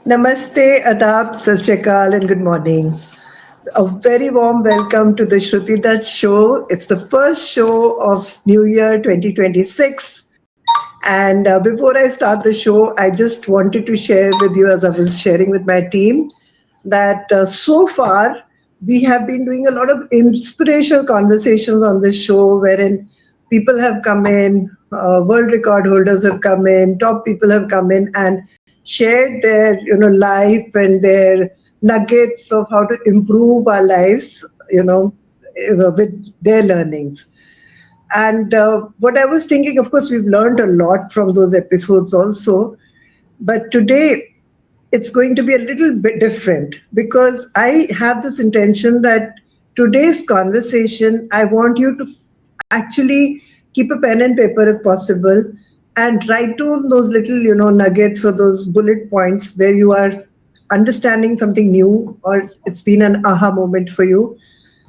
Namaste, Adab, Sat Sri Akal, and good morning. A very warm welcome to the Shruti Dutt Show. It's the first show of New Year 2026. And before I start the show, I just wanted to share with you, as I was sharing with my team, that so far we have been doing a lot of inspirational conversations on this show, wherein people have come in, world record holders have come in, top people have come in and shared their life and their nuggets of how to improve our lives, with their learnings. And what I was thinking, of course, we've learned a lot from those episodes also. But today, it's going to be a little bit different because I have this intention that today's conversation, I want you to actually keep a pen and paper if possible and write down those little, nuggets or those bullet points where you are understanding something new or it's been an aha moment for you,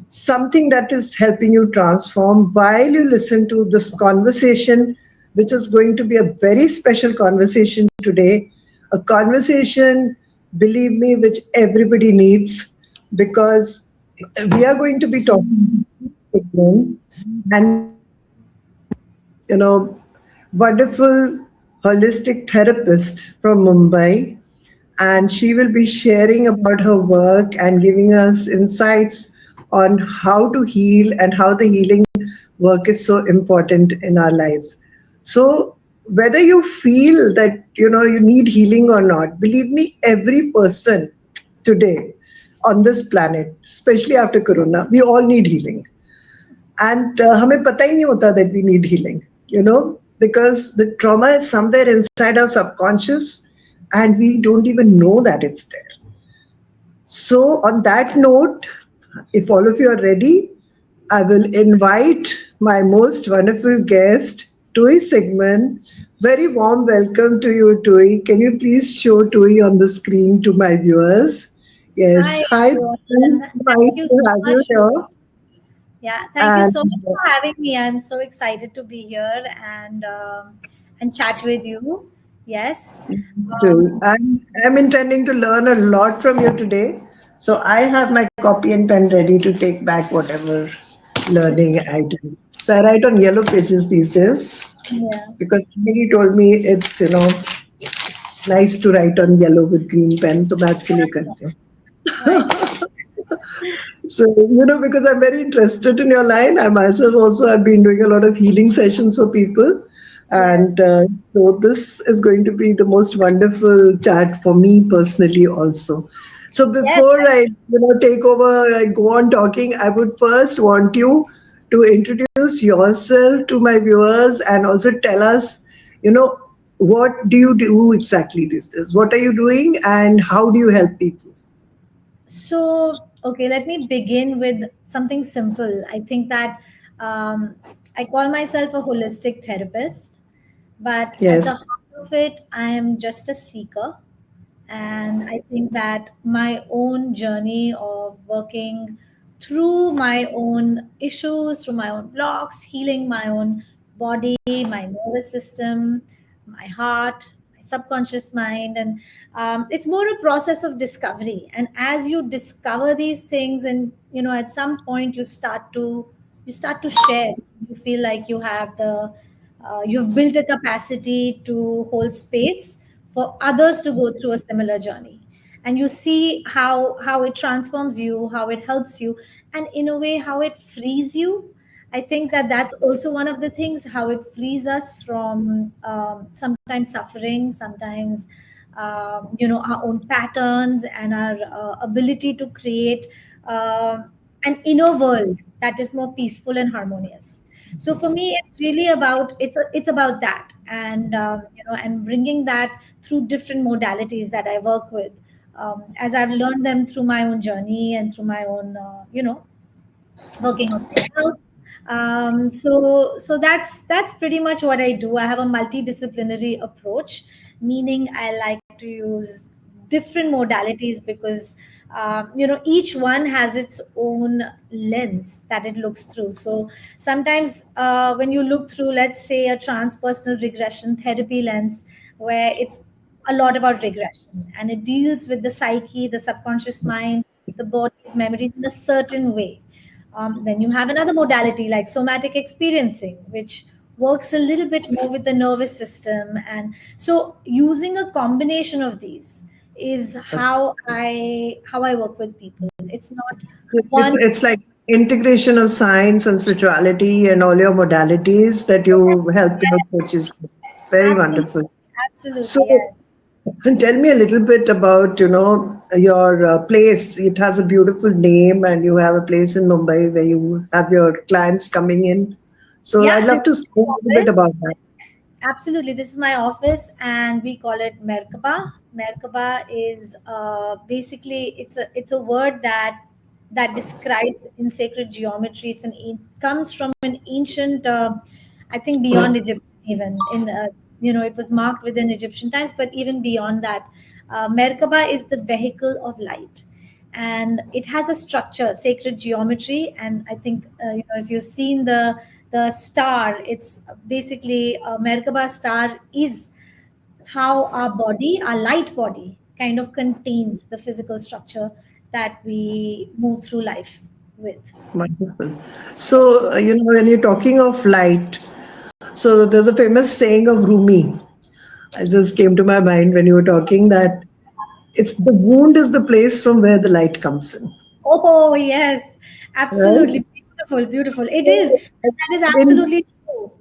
something that is helping you transform while you listen to this conversation, which is going to be a very special conversation today. A conversation, believe me, which everybody needs because we are going to be talking again and wonderful holistic therapist from Mumbai, and she will be sharing about her work and giving us insights on how to heal and how the healing work is so important in our lives. So whether you feel that you need healing or not, believe me, every person today on this planet, especially after corona, we all need healing. And हमें पता ही नहीं होता that we need healing, because the trauma is somewhere inside our subconscious and we don't even know that it's there. So on that note, if all of you are ready, I will invite my most wonderful guest, Tui Sigman. Very warm welcome to you, Tui. Can you please show Tui on the screen to my viewers? Yes. Hi, Hi, Tui. everyone. Nice Thank you to so have you much. here. Yeah, thank you And so much for having me. I'm so excited to be here and chat with you. Yes. Um, I'm intending to learn a lot from you today. So I have my copy and pen ready to take back whatever learning I do. So I write on yellow pages these days yeah. because somebody told me it's nice to write on yellow with green pen. तो मैं आज के लिए करती हूँ. Right. So, because I'm very interested in your line, I myself also have been doing a lot of healing sessions for people. Yes. And so this is going to be the most wonderful chat for me personally also. So Yes. before I, take over and go on talking, I would first want you to introduce yourself to my viewers and also tell us, what do you do exactly these days? What are you doing and how do you help people? So, okay, let me begin with something simple. I think that I call myself a holistic therapist, but at Yes. the heart of it, I am just a seeker. And I think that my own journey of working through my own issues, through my own blocks, healing my own body, my nervous system, my heart, my subconscious mind, and it's more a process of discovery. And as you discover these things, and at some point you start to share. You feel like you've built a capacity to hold space for others to go through a similar journey, and you see how it transforms you, how it helps you, and in a way how it frees you. I think that that's also one of the things, how it frees us from sometimes suffering, sometimes our own patterns, and our ability to create an inner world that is more peaceful and harmonious. So for me, it's really about it's about that, and and bringing that through different modalities that I work with, as I've learned them through my own journey and through my own working on myself. So that's pretty much what I do. I have a multidisciplinary approach, meaning I like to use different modalities because each one has its own lens that it looks through. So sometimes when you look through, let's say, a transpersonal regression therapy lens, where it's a lot about regression, and it deals with the psyche, the subconscious mind, the body's memories in a certain way. Then you have another modality like somatic experiencing, which works a little bit more with the nervous system. And so using a combination of these is how I work with people. It's not So one. it's like integration of science and spirituality and all your modalities that you help your coaches. Very Absolutely, wonderful. absolutely, So yes. tell me a little bit about, your place. It has a beautiful name and you have a place in Mumbai where you have your clients coming in. So Yeah, I'd this love to is speak a my little bit office. about that. Absolutely, this is my office, and we call it Merkaba. Merkaba is basically it's a word that describes in sacred geometry. Comes from an ancient, I think, beyond Egypt, even in it was marked within Egyptian times, but even beyond that, Merkaba is the vehicle of light, and it has a structure, sacred geometry. And I think if you've seen the star, it's basically a Merkaba star is how our body, our light body, kind of contains the physical structure that we move through life with. Wonderful. So, when you're talking of light, so there's a famous saying of Rumi. I just came to my mind when you were talking that it's the wound is the place from where the light comes in. Oh, yes, Right? absolutely. Beautiful, beautiful. It is. So, That is in, absolutely true.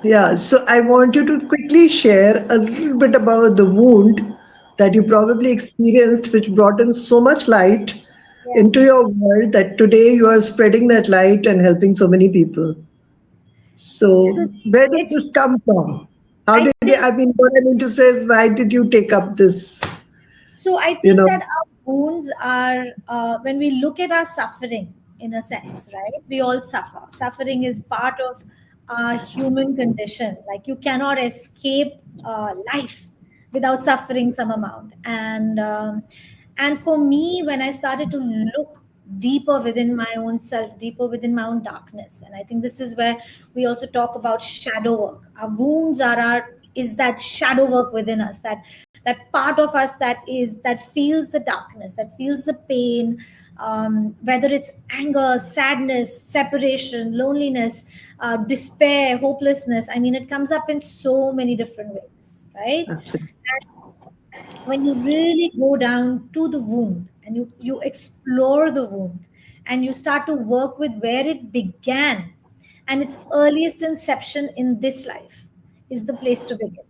yeah, so I want you to quickly share a little bit about the wound that you probably experienced, which brought in so much light Yeah. into your world that today you are spreading that light and helping so many people. So, where did It's, this come from? How I did you, think, I mean, what I mean to say is, why did you take up this, so I you think know? that our wounds are, when we look at our suffering, in a sense, right? We all suffer. Suffering is part of our human condition. Like you cannot escape life without suffering some amount. And for me, when I started to look deeper within my own self, deeper within my own darkness, and I think this is where we also talk about shadow work. Our wounds are our is that shadow work within us, that part of us that feels the darkness, that feels the pain, whether it's anger, sadness, separation, loneliness, despair, hopelessness. I mean, it comes up in so many different ways, right? Absolutely. When you really go down to the wound and you explore the wound and you start to work with where it began and its earliest inception in this life is the place to begin.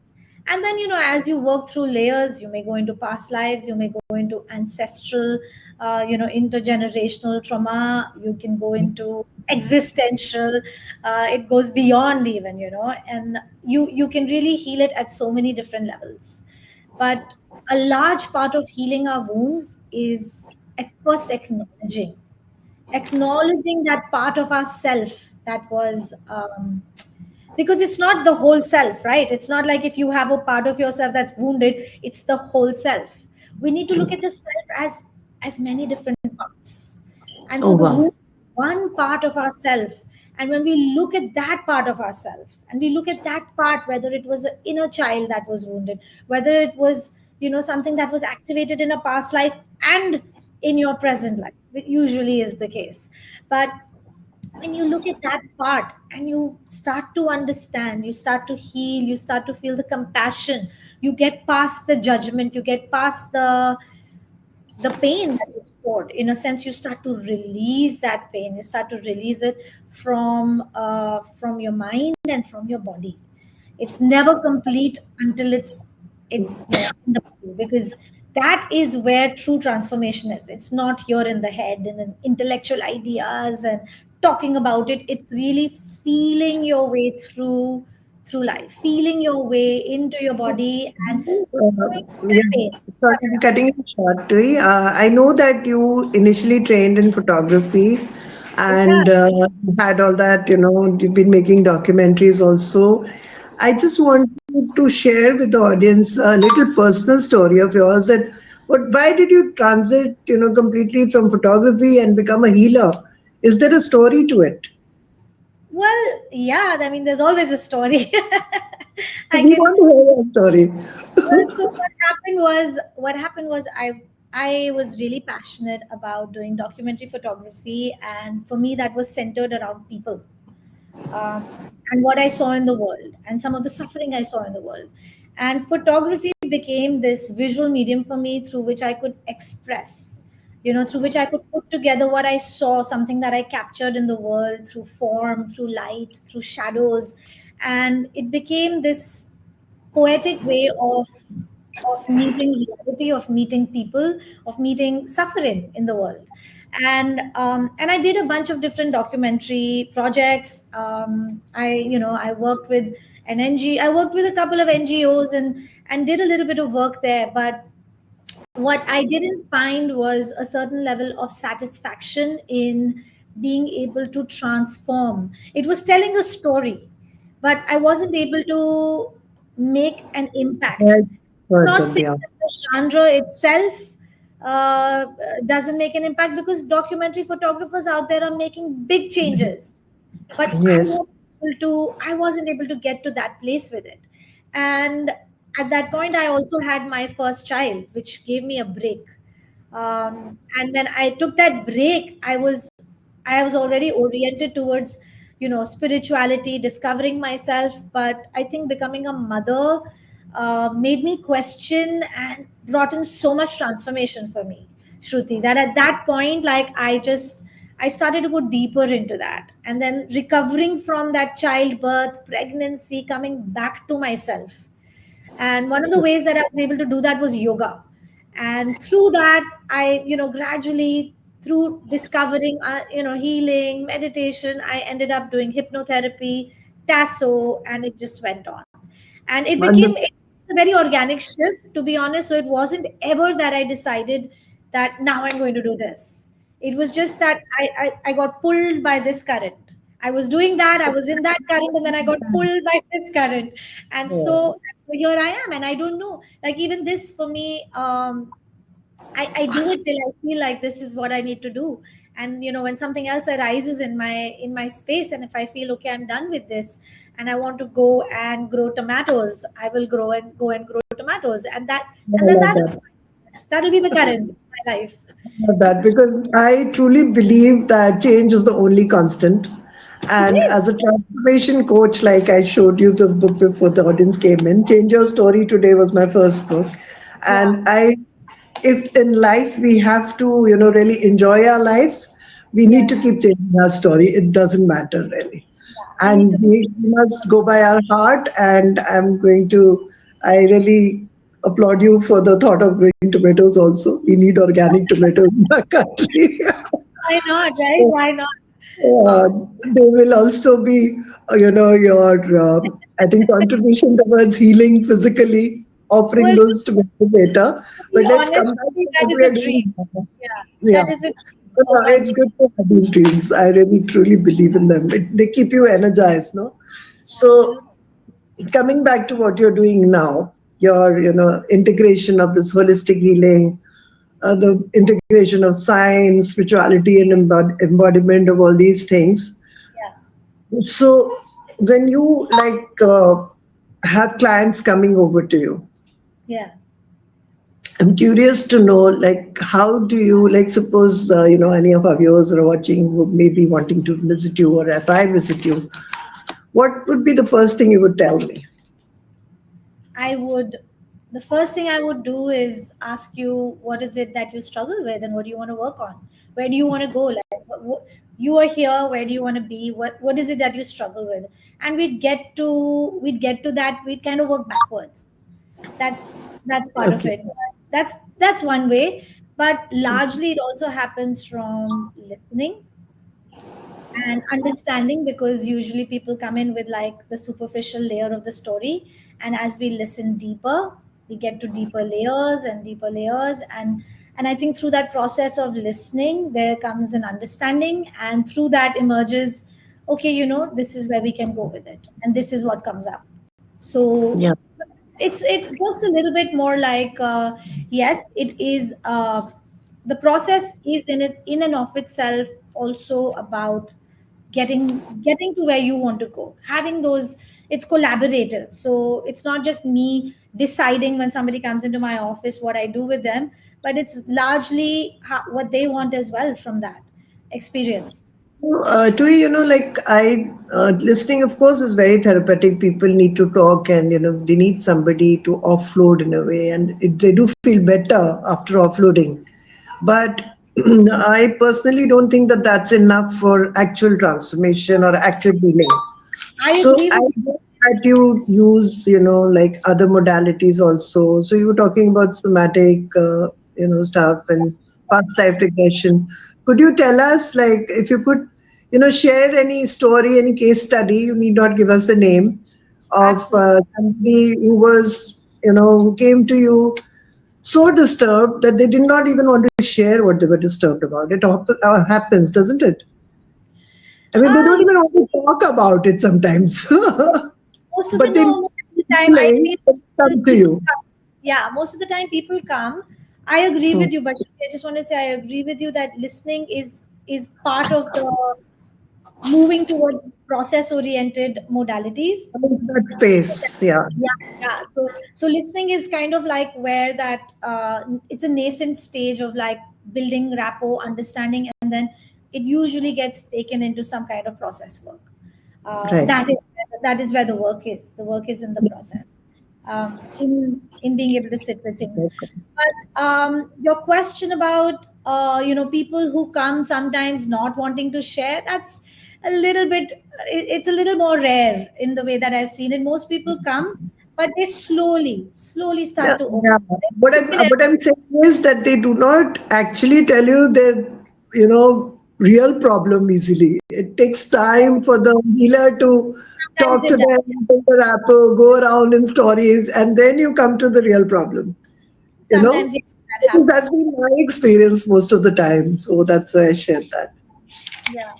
And then, as you work through layers, you may go into past lives, you may go into ancestral, intergenerational trauma, you can go into existential, it goes beyond even, and you can really heal it at so many different levels. But a large part of healing our wounds is at first acknowledging that part of ourself that was, because it's not the whole self, right? It's not like if you have a part of yourself that's wounded, it's the whole self. We need to look at the self as many different parts. And so Oh, the wow. wound is one part of ourself. And when we look at that part of ourself and we look at that part, whether it was an inner child that was wounded, whether it was, something that was activated in a past life and in your present life, it usually is the case. But when you look at that part and you start to understand, you start to heal, you start to feel the compassion, you get past the judgment, you get past the pain that you stored. In a sense, you start to release that pain, you start to release it from your mind and from your body. It's never complete until it's in the body, because that is where true transformation is. It's not here in the head and in intellectual ideas and talking about it. It's really feeling your way through life, feeling your way into your body and going through Yeah, that pain. sorry, I'm cutting you short, Tui. I know that you initially trained in photography Yeah. and had all that, you've been making documentaries also. I just want you to share with the audience a little personal story of yours that why did you transit, completely from photography and become a healer? Is there a story to it? Well, yeah, I mean, there's always a story. I We can. want to hear your story. So what happened was I was really passionate about doing documentary photography, and for me that was centered around people, um, and what I saw in the world and some of the suffering I saw in the world. And photography became this visual medium for me through which I could express, through which I could put together what I saw, something that I captured in the world through form, through light, through shadows. And it became this poetic way of meeting reality, of meeting people, of meeting suffering in the world. And I did a bunch of different documentary projects. I worked with I worked with a couple of NGOs and did a little bit of work there. But what I didn't find was a certain level of satisfaction in being able to transform. It was telling a story, but I wasn't able to make an impact. Right. Not saying Yeah. that the genre itself uh, doesn't make an impact, because documentary photographers out there are making big changes, but Yes. I wasn't able to get to that place with it. And at that point I also had my first child, which gave me a break. And when I took that break, I was already oriented towards spirituality, discovering myself. But I think becoming a mother made me question and brought in so much transformation for me, Shruti, that at that point, like, I started to go deeper into that, and then recovering from that childbirth, pregnancy, coming back to myself. And one of the ways that I was able to do that was yoga. And through that, I gradually, through discovering healing, meditation, I ended up doing hypnotherapy, tasso, and it just went on. And Wonderful. it's a very organic shift, to be honest. So it wasn't ever that I decided that now I'm going to do this. It was just that I got pulled by this current. I was doing that, I was in that current, and then I got pulled by this current. And Yeah. so here I am. And I don't know, like, even this for me, I do it till I feel like this is what I need to do. And when something else arises in my space, and if I feel okay, I'm done with this, and I want to go and grow tomatoes, I will go and grow tomatoes. I And then love that. that'll be the current in my life. Love that because I truly believe that change is the only constant. It And is. as a transformation coach, like I showed you the book before the audience came in, Change Your Story Today was my first book. Yeah. And if in life we have to, really enjoy our lives, we need Yeah. to keep changing our story. It doesn't matter really. Yeah. We need to And we must go by our heart. And I really applaud you for the thought of growing tomatoes also. We need organic tomatoes in our country. Why not, right? Why not? uh, they will also be, your, I think, contribution towards healing physically, offering Well, those tomatoes later. to be But let's come honest, back to that what is we a are dream. doing now. Yeah, Yeah. that is a dream But, of it's good to have these dreams. I really truly believe in them. They keep you energized, no? So absolutely. coming back to what you're doing now, your integration of this holistic healing, the integration of science, spirituality, and embodiment of all these things. Yeah, So when you have clients coming over to you, yeah. I'm curious to know, like, how do you, like, suppose any of our viewers are watching who may be wanting to visit you, or if I visit you, what would be the first thing you would tell me? I would, the first thing I would do is ask you, what is it that you struggle with, and what do you want to work on? Where do you want to go? Like, you are here. Where do you want to be? What is it that you struggle with? And we'd get to that. We'd kind of work backwards. That's that's part of Okay. it. That's one way, but largely it also happens from listening and understanding, because usually people come in with like the superficial layer of the story, and as we listen deeper, we get to deeper layers and deeper layers. And I think through that process of listening there comes an understanding, and through that emerges, okay, this is where we can go with it, and this is what comes up. So Yeah. it works a little bit more like, yes, it is, the process is in and of itself also about getting to where you want to go, having those. It's collaborative, so it's not just me deciding when somebody comes into my office what I do with them, but it's largely what they want as well from that experience. Tui, like listening, of course, is very therapeutic. People need to talk, and they need somebody to offload in a way, and they do feel better after offloading. But I personally don't think that that's enough for actual transformation or actual healing. I So agree I with guess that you use, like other modalities also. So you were talking about somatic, stuff and past life regression. Could you tell us, like, if you could, share any story, any case study? You need not give us a name of absolutely. somebody who was, who came to you so disturbed that they did not even want to share what they were disturbed about. It happens, doesn't it? I mean, they don't uh, even want to talk about it sometimes. Most of the But they no, most of the time I explain feel and come to people you. come. Yeah, most of the time people come. I agree Hmm. with you, but I just want to say I agree with you that listening is part of the moving towards process oriented modalities. I mean, that space, yeah. Yeah, yeah. So listening is kind of like where that it's a nascent stage of like building rapport, understanding, and then it usually gets taken into some kind of process work. Right. That is where the work is. The work is in the process, in being able to sit with things. But your question about people who come sometimes not wanting to share, that's a little bit. It's a little more rare in the way that I've seen it. Most people come, but they slowly Yeah, start to open. yeah. What They I'm take it what I'm saying is that they do not actually tell you their, real problem easily. It takes time for the healer to sometimes talk to it does. them, build a rapport, go around in stories, and then you come to the real problem. You know, Sometimes yes, that that's happens. been my experience most of the time. So that's why I shared that. Yeah.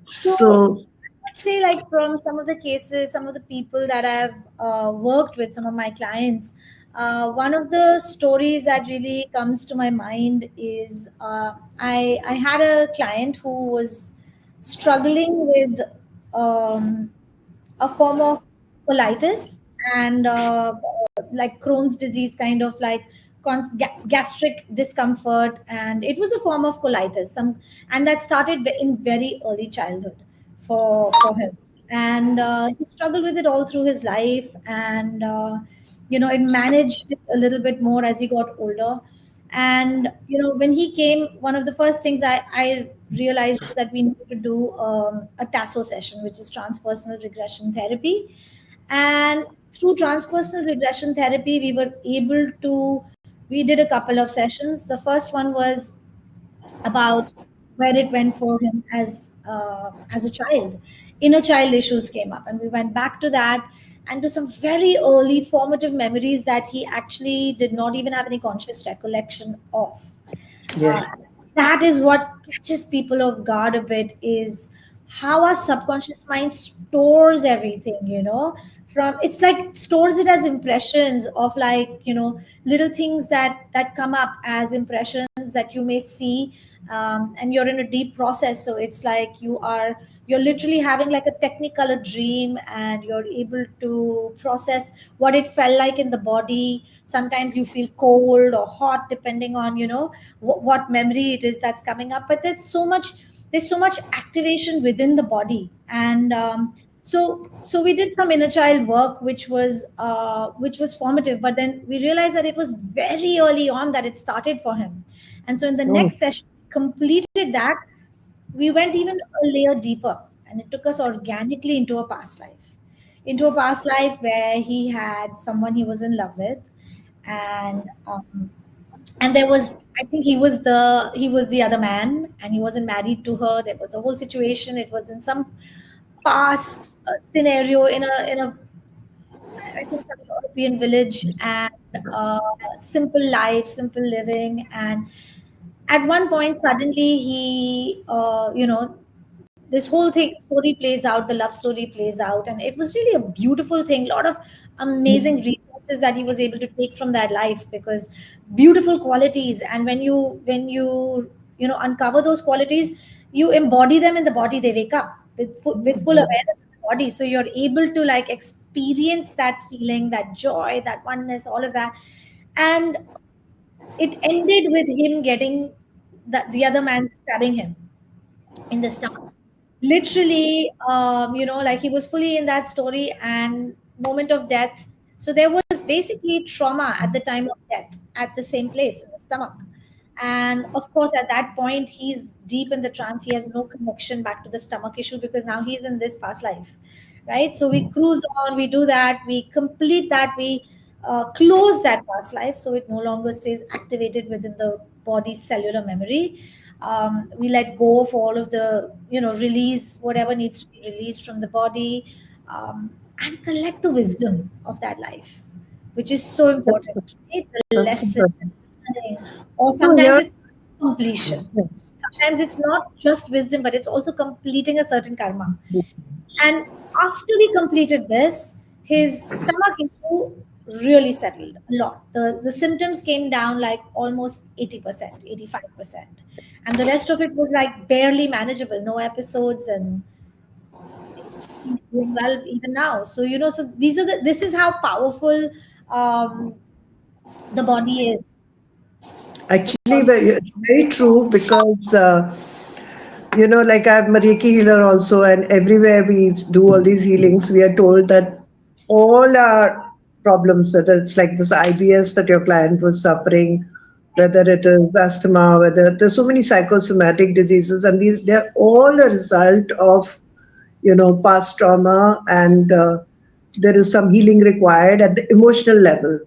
So So I'd say, like, from some of the cases, some of the people that I've worked with, some of my clients, one of the stories that really comes to my mind is I had a client who was struggling with um, a form of colitis and like Crohn's disease, kind of like gastric discomfort, and it was a form of colitis. And that started in very early childhood for him, and he struggled with it all through his life, and it managed it a little bit more as he got older. And when he came, one of the first things I realized was that we needed to do a tasso session, which is transpersonal regression therapy. And through transpersonal regression therapy, we did a couple of sessions. The first one was about where it went for him as a child. Inner child issues came up, and we went back to that and to some very early formative memories that he actually did not even have any conscious recollection of. yes, uh, that is what catches people off guard a bit, is how our subconscious mind stores everything, from it's like stores it as impressions of, like, little things that come up as impressions that you may see. And you're in a deep process, so it's like you're literally having like a technicolor dream, and you're able to process what it felt like in the body. Sometimes you feel cold or hot depending on what memory it is that's coming up, but there's so much activation within the body. And so we did some inner child work, which was formative, but then we realized that it was very early on that it started for him. And so in the oh, next session completed that, we went even a layer deeper, and it took us organically into a past life where he had someone he was in love with. And there was, I think, he was the other man, and he wasn't married to her. There was a whole situation. It was in some past scenario in a I think some European village, and simple life, simple living. And at one point, suddenly this whole thing story plays out, the love story plays out, and it was really a beautiful thing. A lot of amazing resources that he was able to take from that life, because beautiful qualities. And when you uncover those qualities, you embody them in the body, they wake up. with full awareness of the body. So you're able to like experience that feeling, that joy, that oneness, all of that. And it ended with him getting the other man stabbing him in the stomach. Literally, like he was fully in that story and moment of death. So there was basically trauma at the time of death at the same place in the stomach. And of course, at that point, he's deep in the trance. He has no connection back to the stomach issue because now he's in this past life, right? So we cruise on, we do that, we complete that, we close that past life so it no longer stays activated within the body's cellular memory. We let go of all of the, release whatever needs to be released from the body, and collect the wisdom of that life, which is so important, right? The That's lesson, important. or So sometimes here, it's completion. yes. Sometimes it's not just wisdom, but it's also completing a certain karma. And after we completed this, his stomach issue really settled a lot. The symptoms came down like almost 80%, 85%. And the rest of it was like barely manageable, no episodes, and he's doing well even now. So, so this is how powerful um, the body is. Actually, it's very true because like I'm a Reiki healer also, and everywhere we do all these healings, we are told that all our problems, whether it's like this IBS that your client was suffering, whether it is asthma, whether there's so many psychosomatic diseases, and they're all a result of past trauma, and there is some healing required at the emotional level.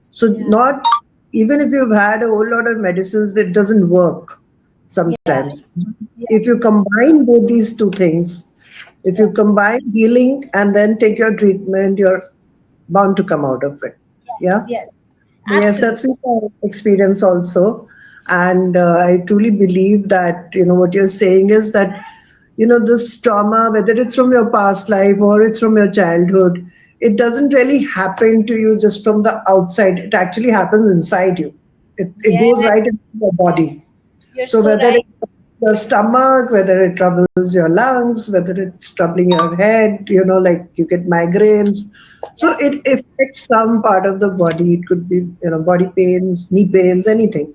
So Yeah. not even if you've had a whole lot of medicines, that doesn't work Yeah. sometimes. Yeah. If you combine both these two things, if Yeah. you combine healing and then take your treatment, you're bound to come out of it. Yes. Yeah. Yes. Yes, Absolutely. that's been my experience also. And I truly believe that, what you're saying is that, this trauma, whether it's from your past life or it's from your childhood, it doesn't really happen to you just from the outside. It actually happens inside you. It goes Yes. right into your body. You're So so whether right. it's your stomach, whether it troubles your lungs, whether it's troubling your head, like you get migraines. So Yeah. it affects some part of the body. It could be, body pains, knee pains, anything.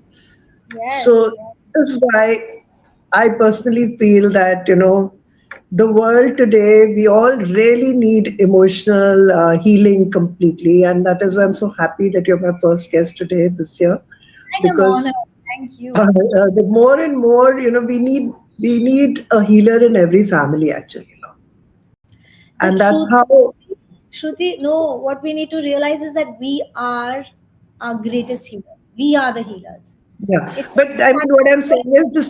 Yes. So that's why I personally feel that, the world today, we all really need emotional healing completely. And that is why I'm so happy that you're my first guest today this year, I am because honored. Thank you. the more and more, we need a healer in every family actually, The and that's truth, how. Shruti, no, what we need to realize is that we are our greatest healers. We are the healers. Yeah, It's but I mean, what I'm saying is this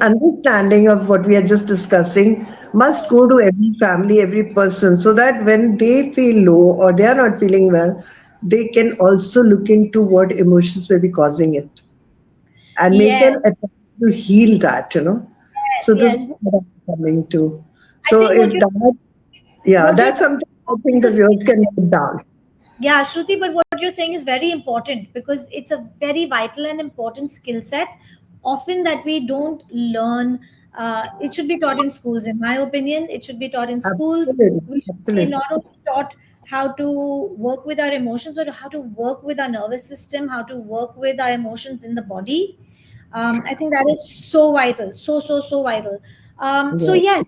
understanding of what we are just discussing must go to every family, every person, so that when they feel low or they are not feeling well, they can also look into what emotions may be causing it and make an yes, attempt to heal that. yes, So this is yes. what I'm coming to. I So think if that, yeah, what you're that's talking something I about think is a the viewers skill can set. note down. Yeah, Shruti, but what you're saying is very important because it's a very vital and important skill set, often that we don't learn. It should be taught in schools, in my opinion. It should be taught in schools. Absolutely, We should be absolutely. not only taught how to work with our emotions, but how to work with our nervous system, how to work with our emotions in the body. I think that is so vital, so vital. So Yeah. yes,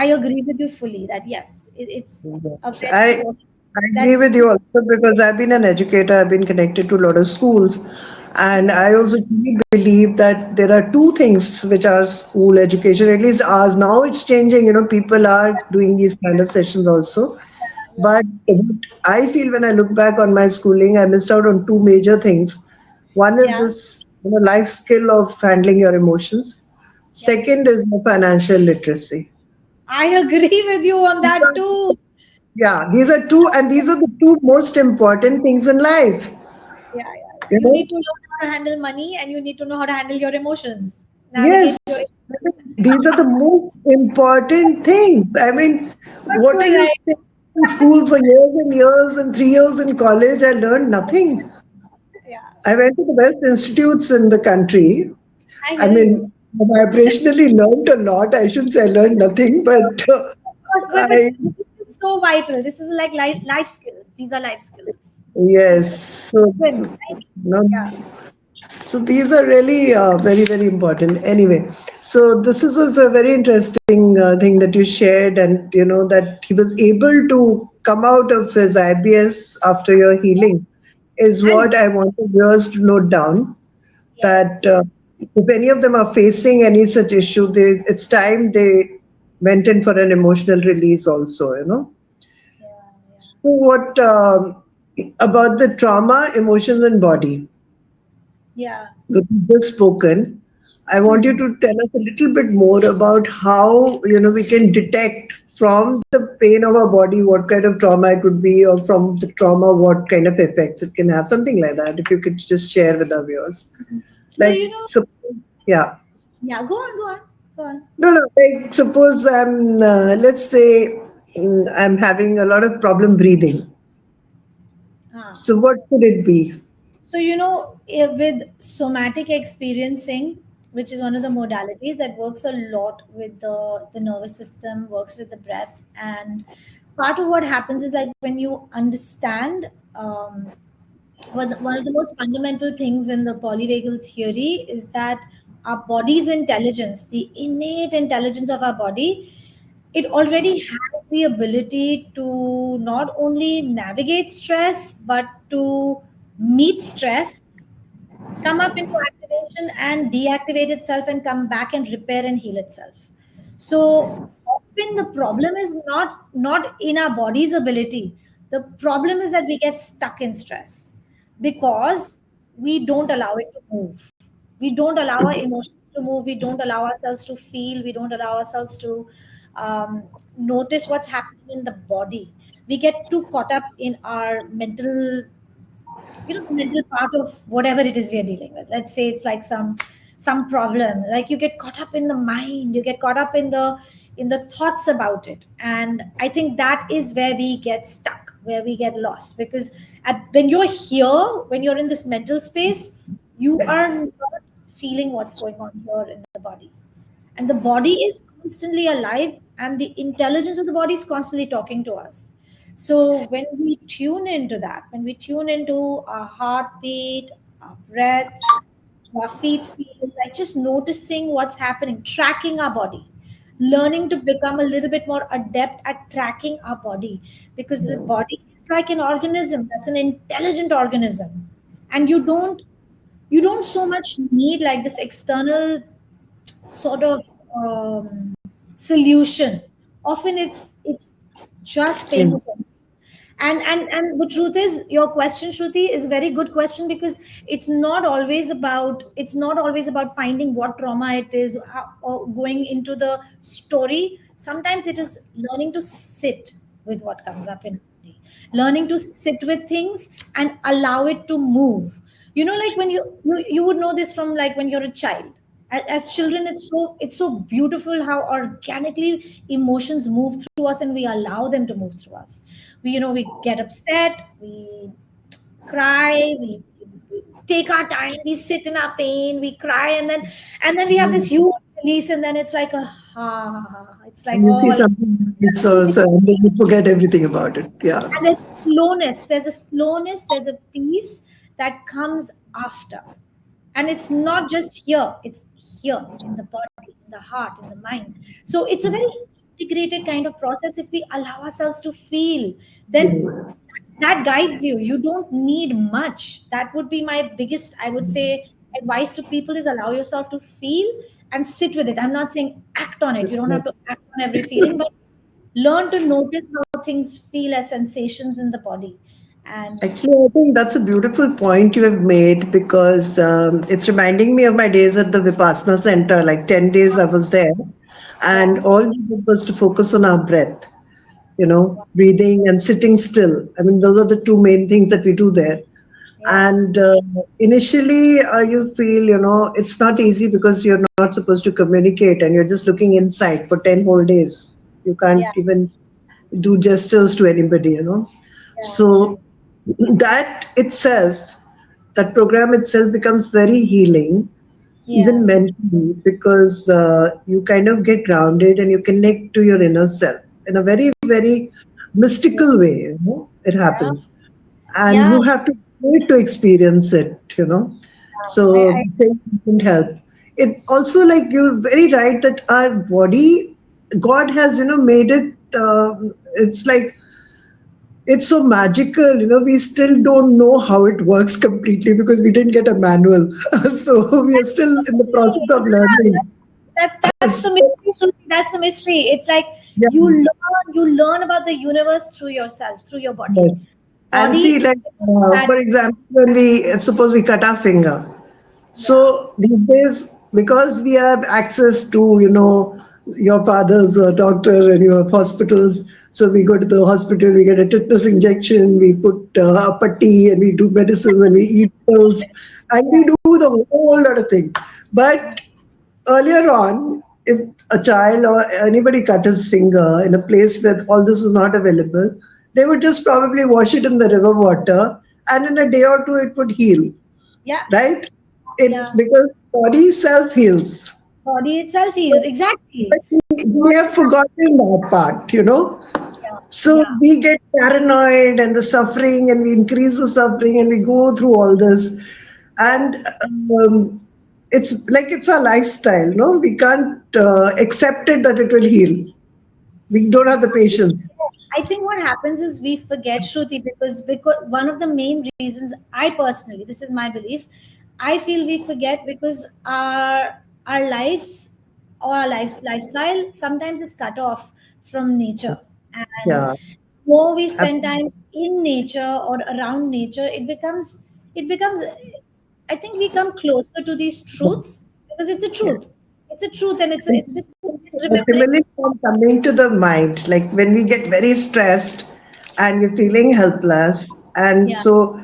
I agree with you fully that yes, it's a Yes, very important. I agree That's with you also because I've been an educator, I've been connected to a lot of schools, and yeah, I also truly believe that there are two things which are school education, at least ours. Now it's changing, people are doing these kind of sessions also. yeah, But what I feel when I look back on my schooling, I missed out on two major things. One is yeah, this life skill of handling your emotions. yeah. Second is the financial literacy. I agree with you on These that are too. Yeah, these are two, and these are the two most important things in life. Yeah, yeah. You You know, need to learn how to handle money and you need to know how to handle your emotions. yes, Navigate your these are the most important things. I mean, You're what so are you right. saying in school for years and years and 3 years in college? I learned nothing. Yeah. I went to the best institutes in the country. I I hear mean, you. I vibrationally learned a lot. I shouldn't say I learned nothing, but Of course, but I, this is so vital. This is like life skills. These are life skills. This is yes. So, right? no, Yeah. so these are really very, very important. Anyway, so was a very interesting thing that you shared, and that he was able to come out of his IBS after your healing is And what I want the viewers to note down. yes, That if any of them are facing any such issue, it's time they went in for an emotional release also. yeah, yeah, So what about the trauma, emotions, and body? yeah. That you just spoken. I want you Hmm. to tell us a little bit more about how we can detect from the pain of our body what kind of trauma it would be, or from the trauma what kind of effects it can have, something like that. If you could just share with our viewers, So like yeah, yeah. Go on, go on, go on. no, like suppose I'm let's say I'm having a lot of problem breathing. Ah. So what could it be? So, with somatic experiencing, which is one of the modalities that works a lot with the nervous system, works with the breath. And part of what happens is like when you understand, one of the most fundamental things in the polyvagal theory is that our body's intelligence, the innate intelligence of our body, it already has the ability to not only navigate stress, but to meet stress, come up into activation and deactivate itself and come back and repair and heal itself. So often the problem is not in our body's ability. The problem is that we get stuck in stress because we don't allow it to move. We don't allow our emotions to move. We don't allow ourselves to feel. We don't allow ourselves to notice what's happening in the body. We get too caught up in our mental, the mental part of whatever it is we are dealing with. Let's say it's like some problem, like you get caught up in the mind, you get caught up in the thoughts about it. And I think that is where we get stuck, where we get lost, because when you're here, when you're in this mental space, you are not feeling what's going on here in the body. And the body is constantly alive, and the intelligence of the body is constantly talking to us. So when we tune into that, when we tune into our heartbeat, our breath, our feet feel, like just noticing what's happening, tracking our body, learning to become a little bit more adept at tracking our body, because the body is like an organism, that's an intelligent organism. And you don't so much need like this external sort of solution. Often it's just paying In attention. And the truth is, your question, Shruti, is a very good question, because it's not always about finding what trauma it is, or going into the story. Sometimes it is learning to sit with what comes up in our body, learning to sit with things and allow it to move. Like when you would know this from like when you're a child. As children, it's so beautiful how organically emotions move through us, and we allow them to move through us. We get upset, we cry, we take our time, we sit in our pain, we cry, and then we have this huge release, and then it's like a it's like and you see all something else, or everything. so, and then you forget everything about it. Yeah. And there's a peace that comes after. And it's not just here, it's here in the body, in the heart, in the mind. So it's a very integrated kind of process. If we allow ourselves to feel, then that guides you. You don't need much. That would be my biggest, I would say, advice to people is allow yourself to feel and sit with it. I'm not saying act on it. You don't have to act on every feeling, but learn to notice how things feel as sensations in the body. And Actually, I think that's a beautiful point you have made, because it's reminding me of my days at the Vipassana Center. Like 10 days I was there, and yeah, all we did was to focus on our breath, breathing and sitting still. I mean, those are the two main things that we do there. yeah, And initially, you feel, it's not easy because you're not supposed to communicate and you're just looking inside for 10 whole days. You can't yeah, even do gestures to anybody. yeah, So that itself, that program itself becomes very healing, Yeah. even mentally, because you kind of get grounded and you connect to your inner self in a very, very Yeah. mystical way. It Yeah. happens, and Yeah. you have to wait to experience it. So I things didn't help. It also, like, you're very right that our body, God has made it. It's like it's so magical. We still don't know how it works completely because we didn't get a manual. So we are still in the process of learning. that's the mystery. Shruti. That's the mystery. It's like Yeah, you learn about the universe through yourself, through your body. yes. And Body see, like, that for example, when we suppose we cut our finger. yeah, So these days, because we have access to, your father's doctor and you have hospitals, so we go to the hospital, we get a tetanus injection, we put a putty, and we do medicines, and we eat pills, and we yeah, do the whole lot of things. But earlier on, if a child or anybody cut his finger in a place where all this was not available, they would just probably wash it in the river water, and in a day or two, it would heal, yeah, right? It yeah. because body self heals. Body itself heals. Exactly. But we have forgotten that part. Yeah, So yeah, we get paranoid and the suffering, and we increase the suffering, and we go through all this. yeah. And it's like it's our lifestyle, no? We can't accept it that it will heal. We don't have the patience. I think what happens is we forget Shruti because one of the main reasons I personally, this is my belief, I feel we forget because our lives or our lifestyle sometimes is cut off from nature, and Yeah, more we spend time absolutely. in nature or around nature, it becomes I think we come closer to these truths because it's a Yeah. truth. It's a truth, and it's just it's remembering. Similarly, from coming to the mind, like when we get very stressed and we're feeling helpless, and Yeah, so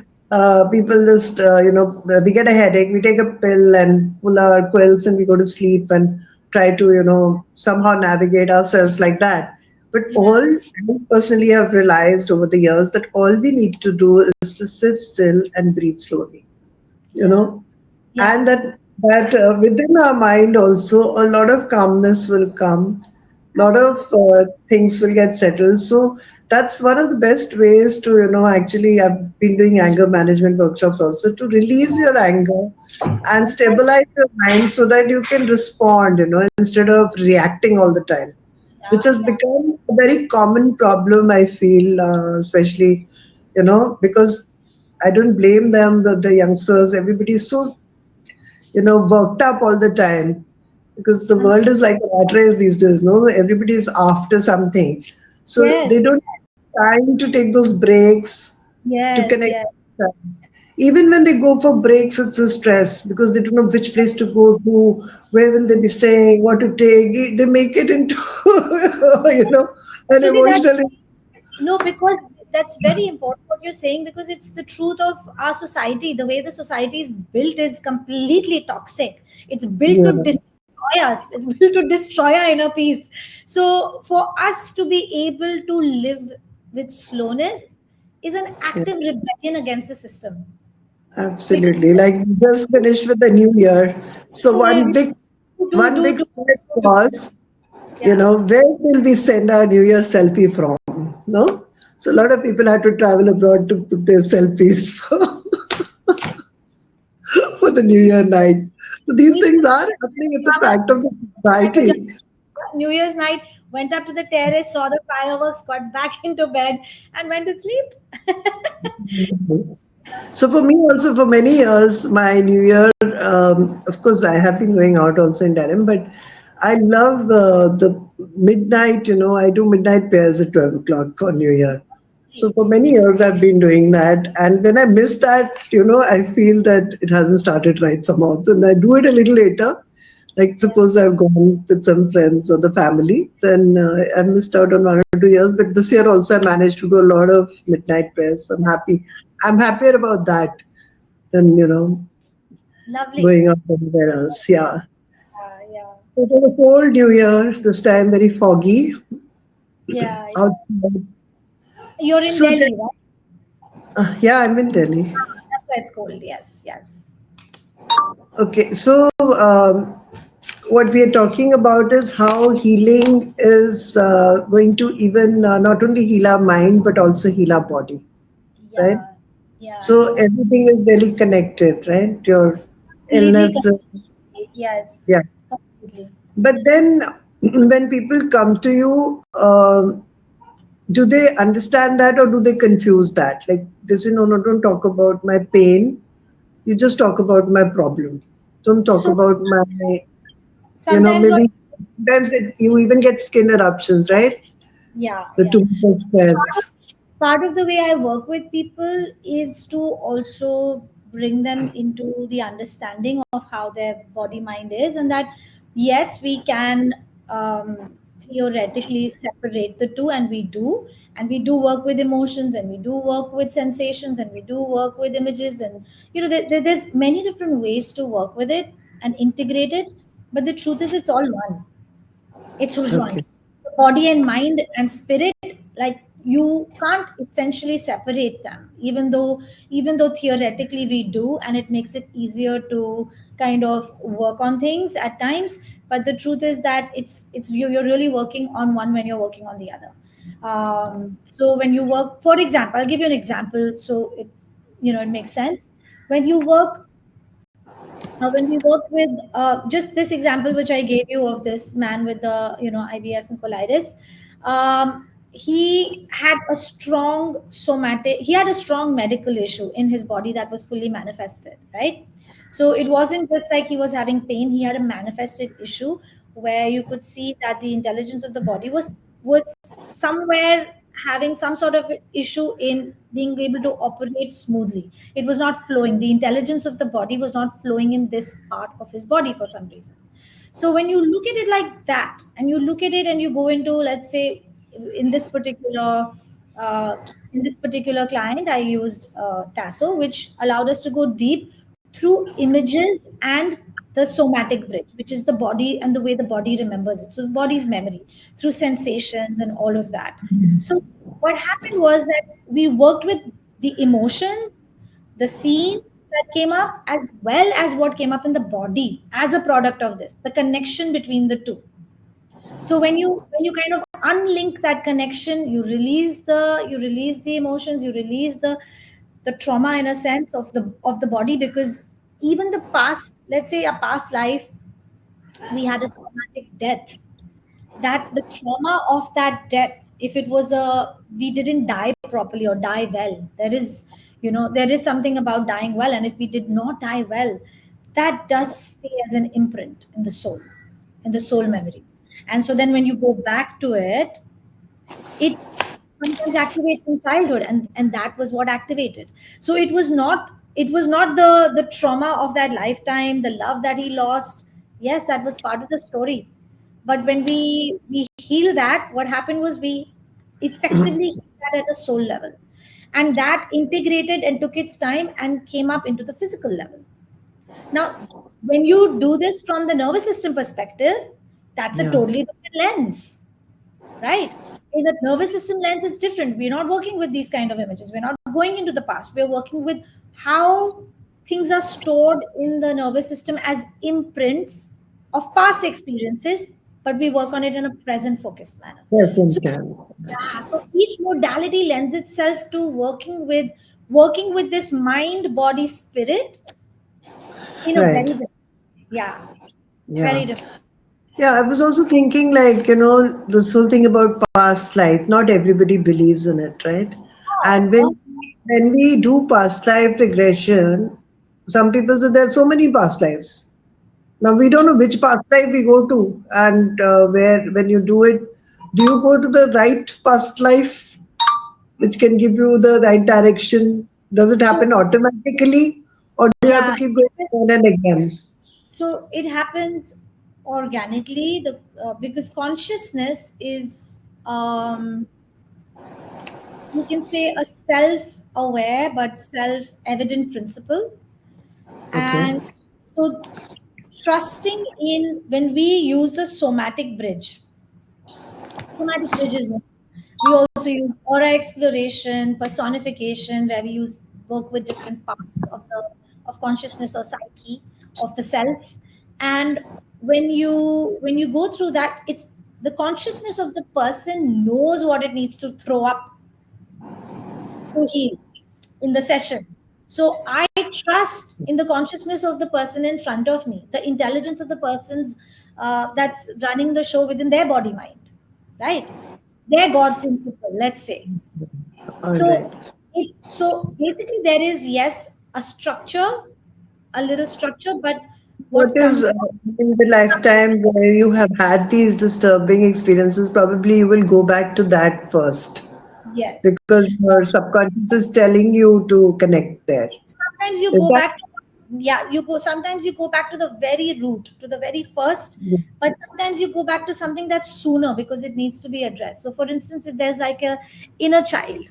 people just, we get a headache, we take a pill and pull our quills and we go to sleep and try to, somehow navigate ourselves like that. But yeah, I personally have realized over the years that all we need to do is to sit still and breathe slowly, you yeah, know yeah, and absolutely. that within our mind also a lot of calmness will come, lot of Absolutely. things will get settled. So that's one of the best ways to, actually, I've been doing anger management workshops also to release your anger and That's right. stabilize your mind so that you can respond, instead of reacting all the time, which Yeah, has yeah. become a very common problem, I feel, especially, because I don't blame them, the youngsters, everybody is so, worked up all the time because the Um, world is like a rat race these days, no? Everybody is after something. So yes, they don't have time to take those breaks to yes, connect. yes. Even when they go for breaks, it's a stress because they don't know which place to go to, where will they be staying, what to take. They make it into, an Shruti, that's emotional. no, because that's very important what you're saying because it's the truth of our society. The way the society is built is completely toxic. It's built to Yeah, destroy us. It's built to destroy our inner peace. So for us to be able to live with slowness is an yeah, active rebellion against the system. Because absolutely. Like we just finished with the new year. So yeah, one big do, step do. was, Yeah. where will we send our New Year selfie from? No? So a lot of people had to travel abroad to put their selfies for the New Year night. So these Me things too. are happening. It's a Mama fact of the my pajama, society. New Year's night, went up to the terrace, saw the fireworks, got back into bed, and went to sleep. So for me also, for many years, my New Year, of course, I have been going out also in Durham, but I love the midnight. I do midnight prayers at 12 o'clock on New Year. So for many years, I've been doing that, and when I miss that, I feel that it hasn't started right somehow. So I do it a little later. Like Yeah, suppose I've gone with some friends or the family, then I missed out on 1 or 2 years. But this year also I managed to do a lot of midnight prayers. So I'm happy. I'm happier about that than lovely. going out anywhere else. Yeah. Yeah, It was a cold New Year this time, very foggy yeah, yeah. outside. You're in So Delhi, right? yeah, I'm in Delhi. That's why it's cold. Yes, yes. Okay, so what we are talking about is how healing is going to even not only heal our mind but also heal our body, right? Yeah, yeah, So everything is really connected, right? Your completely, illness, completely. yeah. Yes, completely. But then when people come to you, do they understand that or do they confuse that? Like, they say, no, no, don't talk about my pain. You just talk about my problem. Don't talk So about my, sometimes what, maybe sometimes you even get skin eruptions, right? yeah, The yeah. too much stress. Part of the way I work with people is to also bring them into the understanding of how their body mind is, and that yes, we can theoretically separate the two, and we do work with emotions, and we do work with sensations, and we do work with images, and there's many different ways to work with it and integrate it. But the truth is, it's all one. It's all one. Okay. The body and mind and spirit, like you can't essentially separate them, even though theoretically we do, and it makes it easier to kind of work on things at times. But the truth is that you're really working on one when you're working on the other. So when you work, for example, I'll give you an example so it makes sense. When you work when we work with just this example which I gave you of this man with the IBS and colitis, he had a strong medical issue in his body that was fully manifested, right? So it wasn't just like he was having pain; he had a manifested issue where you could see that the intelligence of the body was somewhere having some sort of issue in being able to operate smoothly. It was not flowing. The intelligence of the body was not flowing in this part of his body for some reason. So when you look at it like that, and you look at it and you go into, let's say, in this particular uh, in this particular client, I used Tasso, which allowed us to go deep through images and the somatic bridge, which is the body and the way the body remembers it. So the body's memory through sensations and all of that. So what happened was that we worked with the emotions, the scenes that came up, as well as what came up in the body as a product of this, the connection between the two. So when you kind of unlink that connection, you release the emotions, you release the trauma in a sense of the body, because even the past, let's say a past life, we had a traumatic death, that the trauma of that death, if it was a we didn't die properly or die well, there is something about dying well, and if we did not die well, that does stay as an imprint in the soul memory. And so then when you go back to it, it sometimes activates in childhood, and that was what activated. So it was not the trauma of that lifetime, the love that he lost. Yes, that was part of the story. But when we heal that, what happened was we effectively healed that at a soul level, and that integrated and took its time and came up into the physical level. Now, when you do this from the nervous system perspective, that's a Yeah. totally different lens, right? In the nervous system lens, it's different. We're not working with these kind of images. We're not going into the past. We're working with how things are stored in the nervous system as imprints of past experiences, but we work on it in a present focused manner. Yes, So, and can. yeah, so each modality lends itself to working with this mind, body, spirit in a very Right. different, yeah, very Yeah. different. Yeah, I was also thinking, like, this whole thing about past life, not everybody believes in it, right? Oh, And oh, when we do past life regression, some people say there are so many past lives. Now we don't know which past life we go to, and where when you do it, do you go to the right past life, which can give you the right direction? Does it so happen automatically, or do you have to yeah, keep going again and again? so it happens organically, because consciousness is, you can say, a self-aware but self-evident principle. Okay. And so trusting in, when we use the somatic bridges, we also use aura exploration, personification, where we use work with different parts of consciousness or psyche. of the self. And when you go through that, it's the consciousness of the person knows what it needs to throw up to heal in the session. So I trust in the consciousness of the person in front of me, the intelligence of the person's that's running the show within their body mind, right? Their God principle, let's say. All So, right. so basically, there is, yes, a structure, a little structure, but What what is comes in the lifetime where you have had these disturbing experiences? Probably you will go back to that first yes. because your subconscious is telling you to connect there. Sometimes you Is go that? back, yeah, you go, sometimes you go back to the very root, to the very first, but sometimes you go back to something that's sooner because it needs to be addressed. So for instance, if there's like a inner child,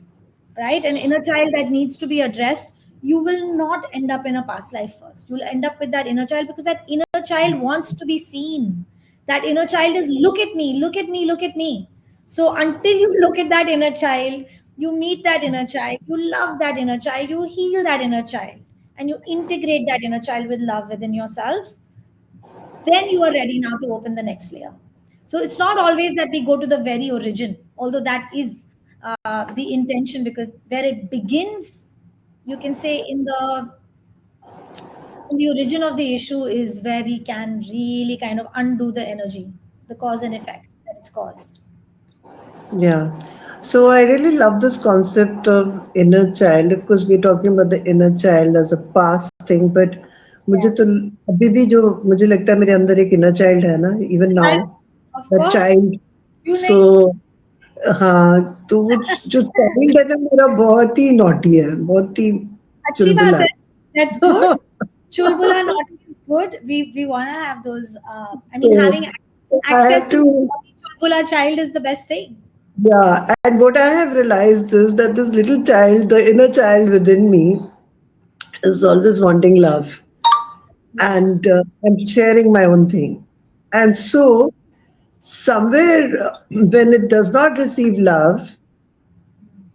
right, an inner child that needs to be addressed, you will not end up in a past life first. You'll end up with that inner child because that inner child wants to be seen. That inner child is, look at me, look at me, look at me. So until you look at that inner child, you meet that inner child, you love that inner child, you heal that inner child, and you integrate that inner child with love within yourself, then you are ready now to open the next layer. So it's not always that we go to the very origin, although that is the intention, because where it begins, you can say in the origin of the issue is where we can really kind of undo the energy, the cause and effect that it's caused. Yeah. So I really love this concept of inner child. Of course, we're talking about the inner child as a past thing, but मुझे Yeah. तो अभी भी जो मुझे लगता है मेरे अंदर एक inner child है ना, even now, Child, of that course, child. you So नहीं. हाँ, तो वो जो child है ना मेरा बहुत ही naughty है, बहुत ही अच्छी बात चुलबुला. है. That's good. Chulbula naughty is good. We want to have those. I mean, So having I access have to to. chulbula child is the best thing. Yeah, and what I have realized is that this little child, the inner child within me, is always wanting love, Yeah. and I'm sharing my own thing. And so, somewhere when it does not receive love,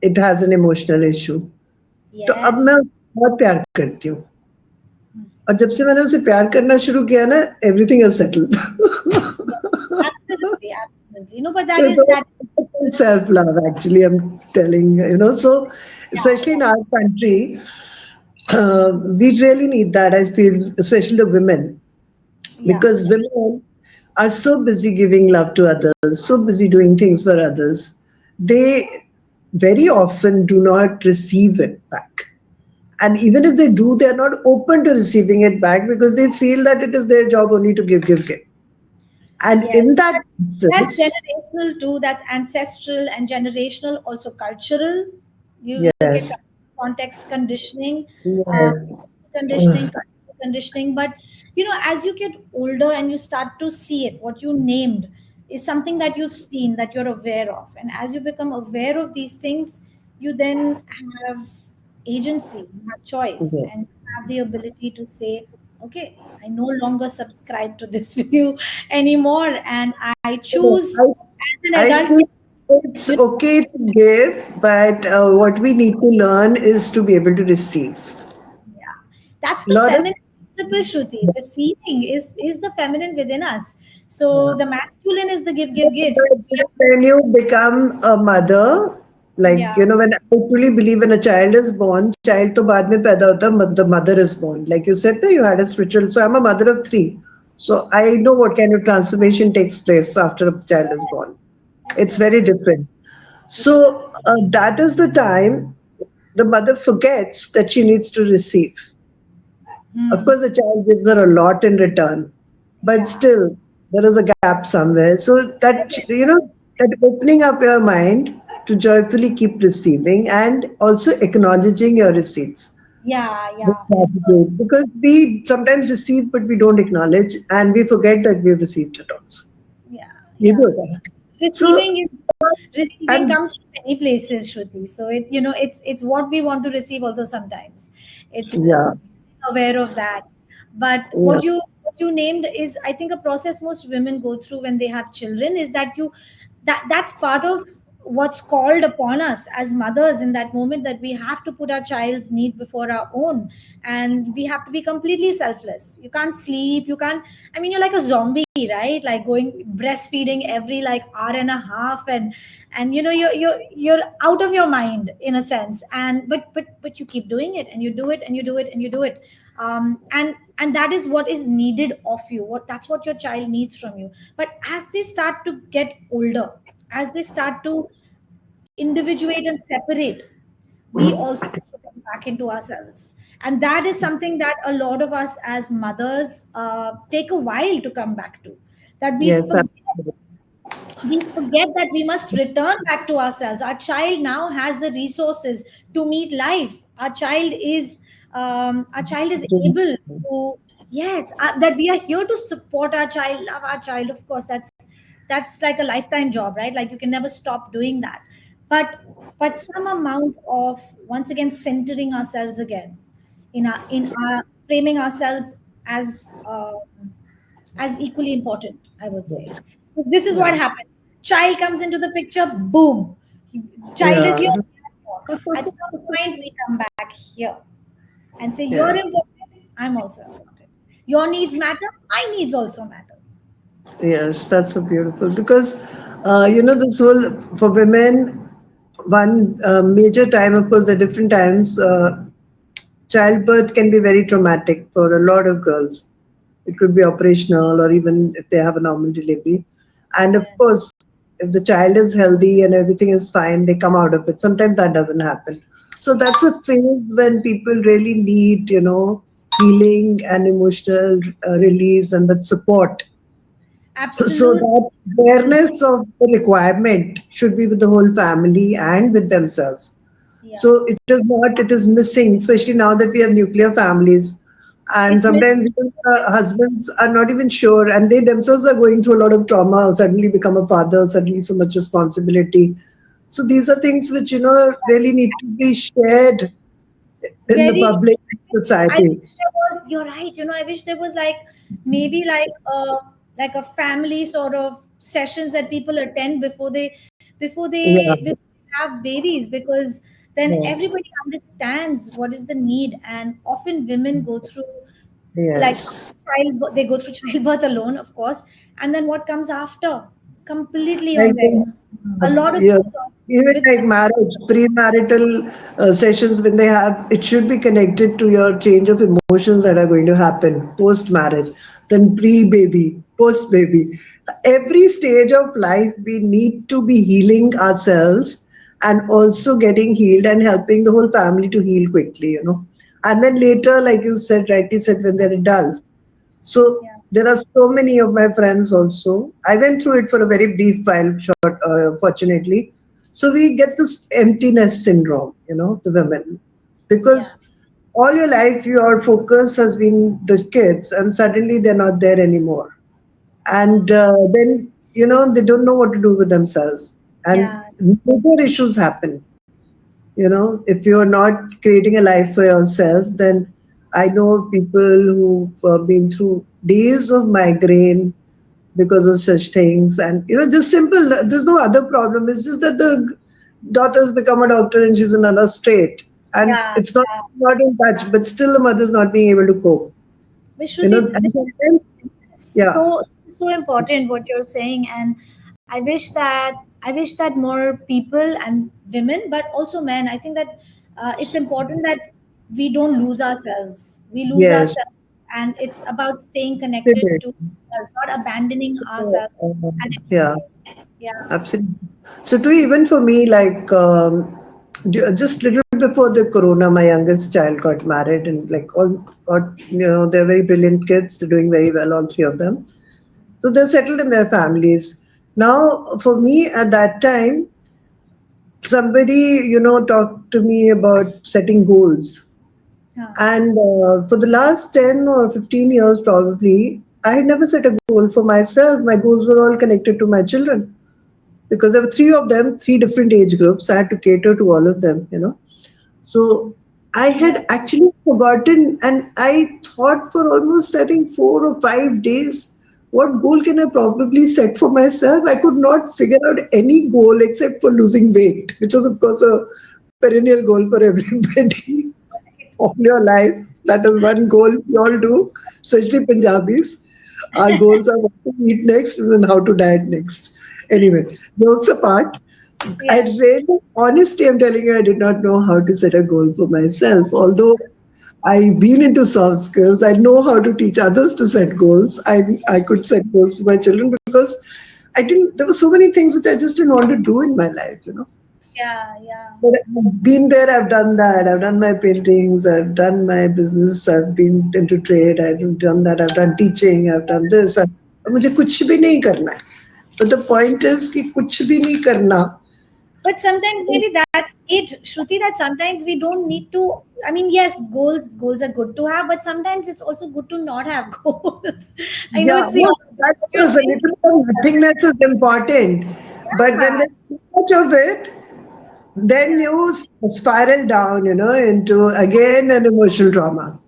it has an emotional issue. तो अब Yes. मैं उसको बहुत प्यार करती हूँ और जब से मैंने उसे प्यार करना शुरू किया ना everything is settled Yeah. Absolutely. Absolutely. No, but that so is that. it's self love actually I'm telling so Yeah. especially Yeah. in our country we really need that I feel especially the women Yeah. because women are so busy giving love to others, so busy doing things for others, they very often do not receive it back. And even if they do, they are not open to receiving it back because they feel that it is their job only to give, give, give. And Yes. in that That's sense, generational too. That's ancestral and generational, also cultural. You look at yes, context conditioning, uh, yes, conditioning, cultural conditioning. But as you get older and you start to see it, what you named is something that you've seen, that you're aware of. And as you become aware of these things, you then have agency, you have choice, yes. and you have the ability to say, okay, I no longer subscribe to this view anymore, and I choose I, as an I adult. think it's You okay to give, but what we need to learn is to be able to receive. Yeah, that's the Not feminine principle, Shruti. Receiving is the feminine within us. So the masculine is the give, give, give. So we have to, when you become a mother, like yeah, when I truly believe when a child is born, child to baad mein paida hota, the mother is born. Like you said, no, you had a spiritual. So I'm a mother of three. So I know what kind of transformation takes place after a child is born. It's correct. very different. It is. So that is the time the mother forgets that she needs to receive. Of Hmm. course, the child gives her a lot in return, but Yeah. still, there is a gap somewhere. So It that, is. that opening up your mind to joyfully keep receiving and also acknowledging your receipts. Yeah, With yeah. It's good. gratitude. Because we sometimes receive, but we don't acknowledge, and we forget that we've received it also. Yeah, You yeah. do that. So, Receiving and comes from many places, Shruti. So it's what we want to receive also sometimes. It's yeah, aware of that. But yeah, what you named is, I think, a process most women go through when they have children, is that that's part of what's called upon us as mothers in that moment, that we have to put our child's need before our own, and we have to be completely selfless. You can't sleep, you can't, I mean, you're like a zombie, right? Like going breastfeeding every like hour and a half, and you're out of your mind in a sense, and but you keep doing it, and you do it, and you do it, and you do it. And that is what is needed of you, that's what your child needs from you. But as they start to get older, as they start to individuate and separate, we also have to come back into ourselves. And that is something that a lot of us as mothers take a while to come back to. That Yes, absolutely. we forget that we must return back to ourselves. Our child now has the resources to meet life. Our child is able to, yes, that we are here to support our child, love our child. Of course, that's like a lifetime job, right? Like you can never stop doing that. But some amount of, once again, centering ourselves again, in our framing ourselves as equally important, I would say. Yes. So this is what Yeah. happens. Child comes into the picture, boom. Child is Yeah. here. At some point, we come back here and say, you're Yeah. important, I'm also important. Your needs matter, my needs also matter. Yes, that's so beautiful because, this whole, for women, one major time, of course, there are different times. Childbirth can be very traumatic for a lot of girls. It could be operational or even if they have a normal delivery. And of Yeah. course, if the child is healthy and everything is fine, they come out of it. Sometimes that doesn't happen. So that's a phase when people really need, healing and emotional release and that support. So Absolute. that awareness of the requirement should be with the whole family and with themselves. Yeah. So it is missing, especially now that we have nuclear families. And It's missing. sometimes even husbands are not even sure, and they themselves are going through a lot of trauma, suddenly become a father, suddenly so much responsibility. So these are things which, really need to be shared in the Very. public I society. wish there was. You're right. I wish there was like maybe like a family sort of sessions that people attend Yeah. before they have babies, because then Yes. everybody understands what is the need. And often women go through like Yes. they go through childbirth alone, of course, and then what comes after, completely on Like, their own. A lot of yeah, things even with like marriage, premarital sessions, when they have, it should be connected to your change of emotions that are going to happen post marriage, then pre baby, post baby. Every stage of life, we need to be healing ourselves and also getting healed and helping the whole family to heal quickly. And then later, like you said, rightly said, when they're adults. So yeah. there are so many of my friends also. I went through it for a very brief while, short, fortunately. So we get this emptiness syndrome, the women, Yeah. because all your life your focus has been the kids, and suddenly they're not there anymore, and then they don't know what to do with themselves, and Yeah. major issues happen. If you're not creating a life for yourself, then I know people who've been through days of migraine because of such things. And just simple, there's no other problem. It's just that the daughter's become a doctor and she's in another state, and Yeah. it's not Yeah. not in touch, but still the mother's not being able to cope. Vishruti, And sometimes, yeah, so important what you're saying, and I wish that more people and women, but also men. I think that it's important that we don't lose ourselves. We lose yes, ourselves, and it's about staying connected correct. to ourselves, not abandoning ourselves. And Yeah. yeah, Absolutely. So, too, even for me, like just little before the corona, my youngest child got married, and like they're very brilliant kids. They're doing very well, all three of them. So they're settled in their families. Now, for me at that time, somebody talked to me about setting goals, yeah, and for the last 10 or 15 years, probably, I had never set a goal for myself. My goals were all connected to my children because there were three of them, three different age groups. I had to cater to all of them. So I yeah, had actually forgotten, and I thought for almost, I think, 4 or 5 days, what goal can I probably set for myself? I could not figure out any goal except for losing weight, which is, of course, a perennial goal for everybody of your life. That is one goal we all do, especially Punjabis. Our goals are what to eat next and then how to diet next. Anyway, jokes apart, I Yeah. really, honestly, I'm telling you, I did not know how to set a goal for myself. Although I've been into soft skills, I know how to teach others to set goals. I could set goals for my children because I didn't. There were so many things which I just didn't want to do in my life. Yeah. Yeah. But I've been there, I've done that. I've done my paintings, I've done my business, I've been into trade, I've done that, I've done teaching, I've done this. मुझे कुछ भी नहीं करना है. But the point is कि कुछ भी नहीं करना. But sometimes maybe that's it, Shruti, that sometimes we don't need to. I mean, yes, goals are good to have, but sometimes it's also good to not have goals. I know Yeah, it's the no, that opposite. You're was a saying, little bit of nothingness is important. But when yeah, there's too much of it, then yeah, you spiral down, into again an emotional trauma.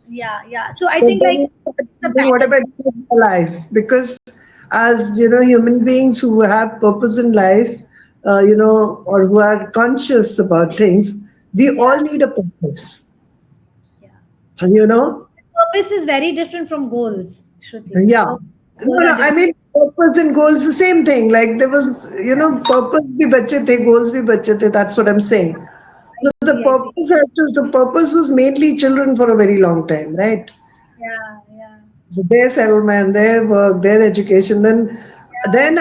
yeah, yeah. So I But think then like you start it's a thinking, what am I balance. doing with my life? Because as human beings who have purpose in life, or who are conscious about things, we all Yeah, need a purpose. yeah. You know, Purpose is very different from goals, Shruti. yeah. Purpose and No, goals no. are I different. mean, purpose and goals the same thing. Like there was, purpose bhi bache the, goals bhi bache the. That's what I'm saying. I So the see, I see. purpose, the purpose was mainly children for a very long time, right? Yeah, yeah, So their settlement, their work, their education. Then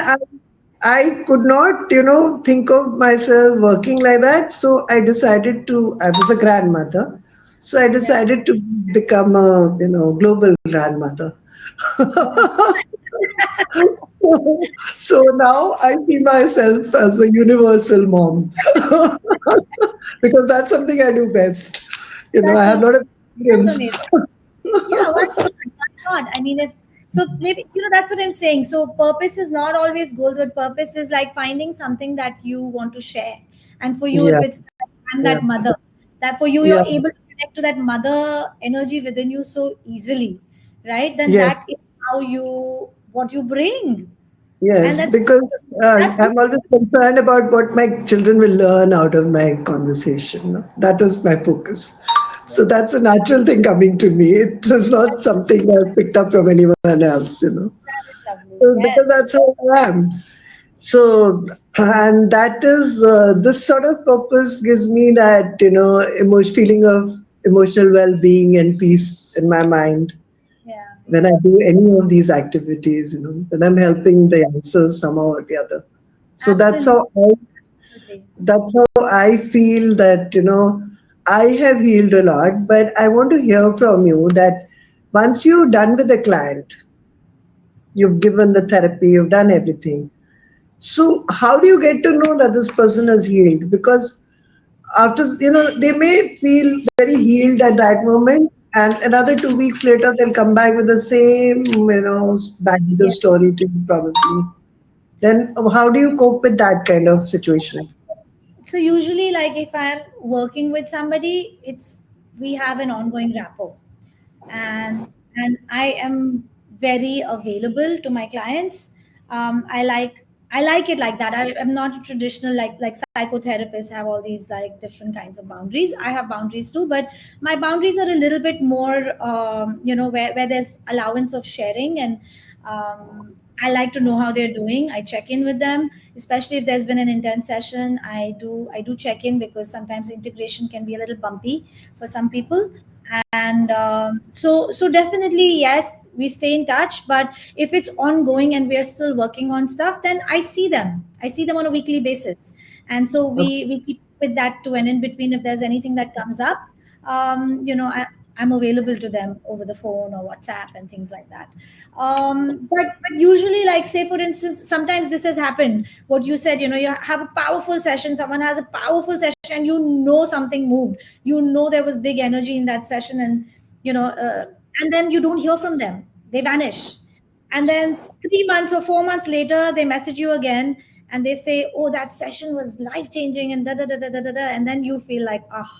I could not, think of myself working like that. So I decided to. I was a grandmother, so I yeah. decided to become a, global grandmother. Oh. So now I see myself as a universal mom because that's something I do best. I That's have a okay. lot of That's experience. amazing. Yeah, why not? Why not? I mean, if so, maybe that's what I'm saying. So, purpose is not always goals, but purpose is like finding something that you want to share. And for you, if Yeah, it's I'm yeah, that mother, that for you, yeah, you're able to connect to that mother energy within you so easily, right? Then yes. that is how you what you bring, and Yes, because that's I'm always concerned about what my children will learn out of my conversation. No? That is my focus. So that's a natural thing coming to me. It is not something I've picked up from anyone else. that is lovely. So because Yes, that's how I am. So, and that is this sort of purpose gives me that, feeling of emotional well-being and peace in my mind yeah, when I do any of these activities, when I'm helping the youngsters somehow or the other. So absolutely. that's how I feel that, I have healed a lot, but I want to hear from you that once you're done with the client, you've given the therapy, you've done everything. So how do you get to know that this person has healed? Because after, they may feel very healed at that moment, and another 2 weeks later, they'll come back with the same, bad Yeah. story to you probably. Then how do you cope with that kind of situation? So usually, like if I'm working with somebody, it's we have an ongoing rapport, and I am very available to my clients. I like it like that. I am not a traditional like psychotherapists have all these like different kinds of boundaries. I have boundaries too, but my boundaries are a little bit more where there's allowance of sharing, and I like to know how they're doing. I check in with them, especially if there's been an intense session. I do check in because sometimes integration can be a little bumpy for some people, and so definitely yes, we stay in touch. But if it's ongoing and we are still working on stuff, then I see them on a weekly basis, and so we keep with that too. And in between, if there's anything that comes up, I'm available to them over the phone or WhatsApp and things like that. But usually, like say for instance, sometimes this has happened. What you said, you have a powerful session, someone has a powerful session, and something moved. There was big energy in that session, and then you don't hear from them. They vanish, and then 3 months or 4 months later, they message you again, and they say, "Oh, that session was life changing," and da da da da da da, da. And then you feel like, ah.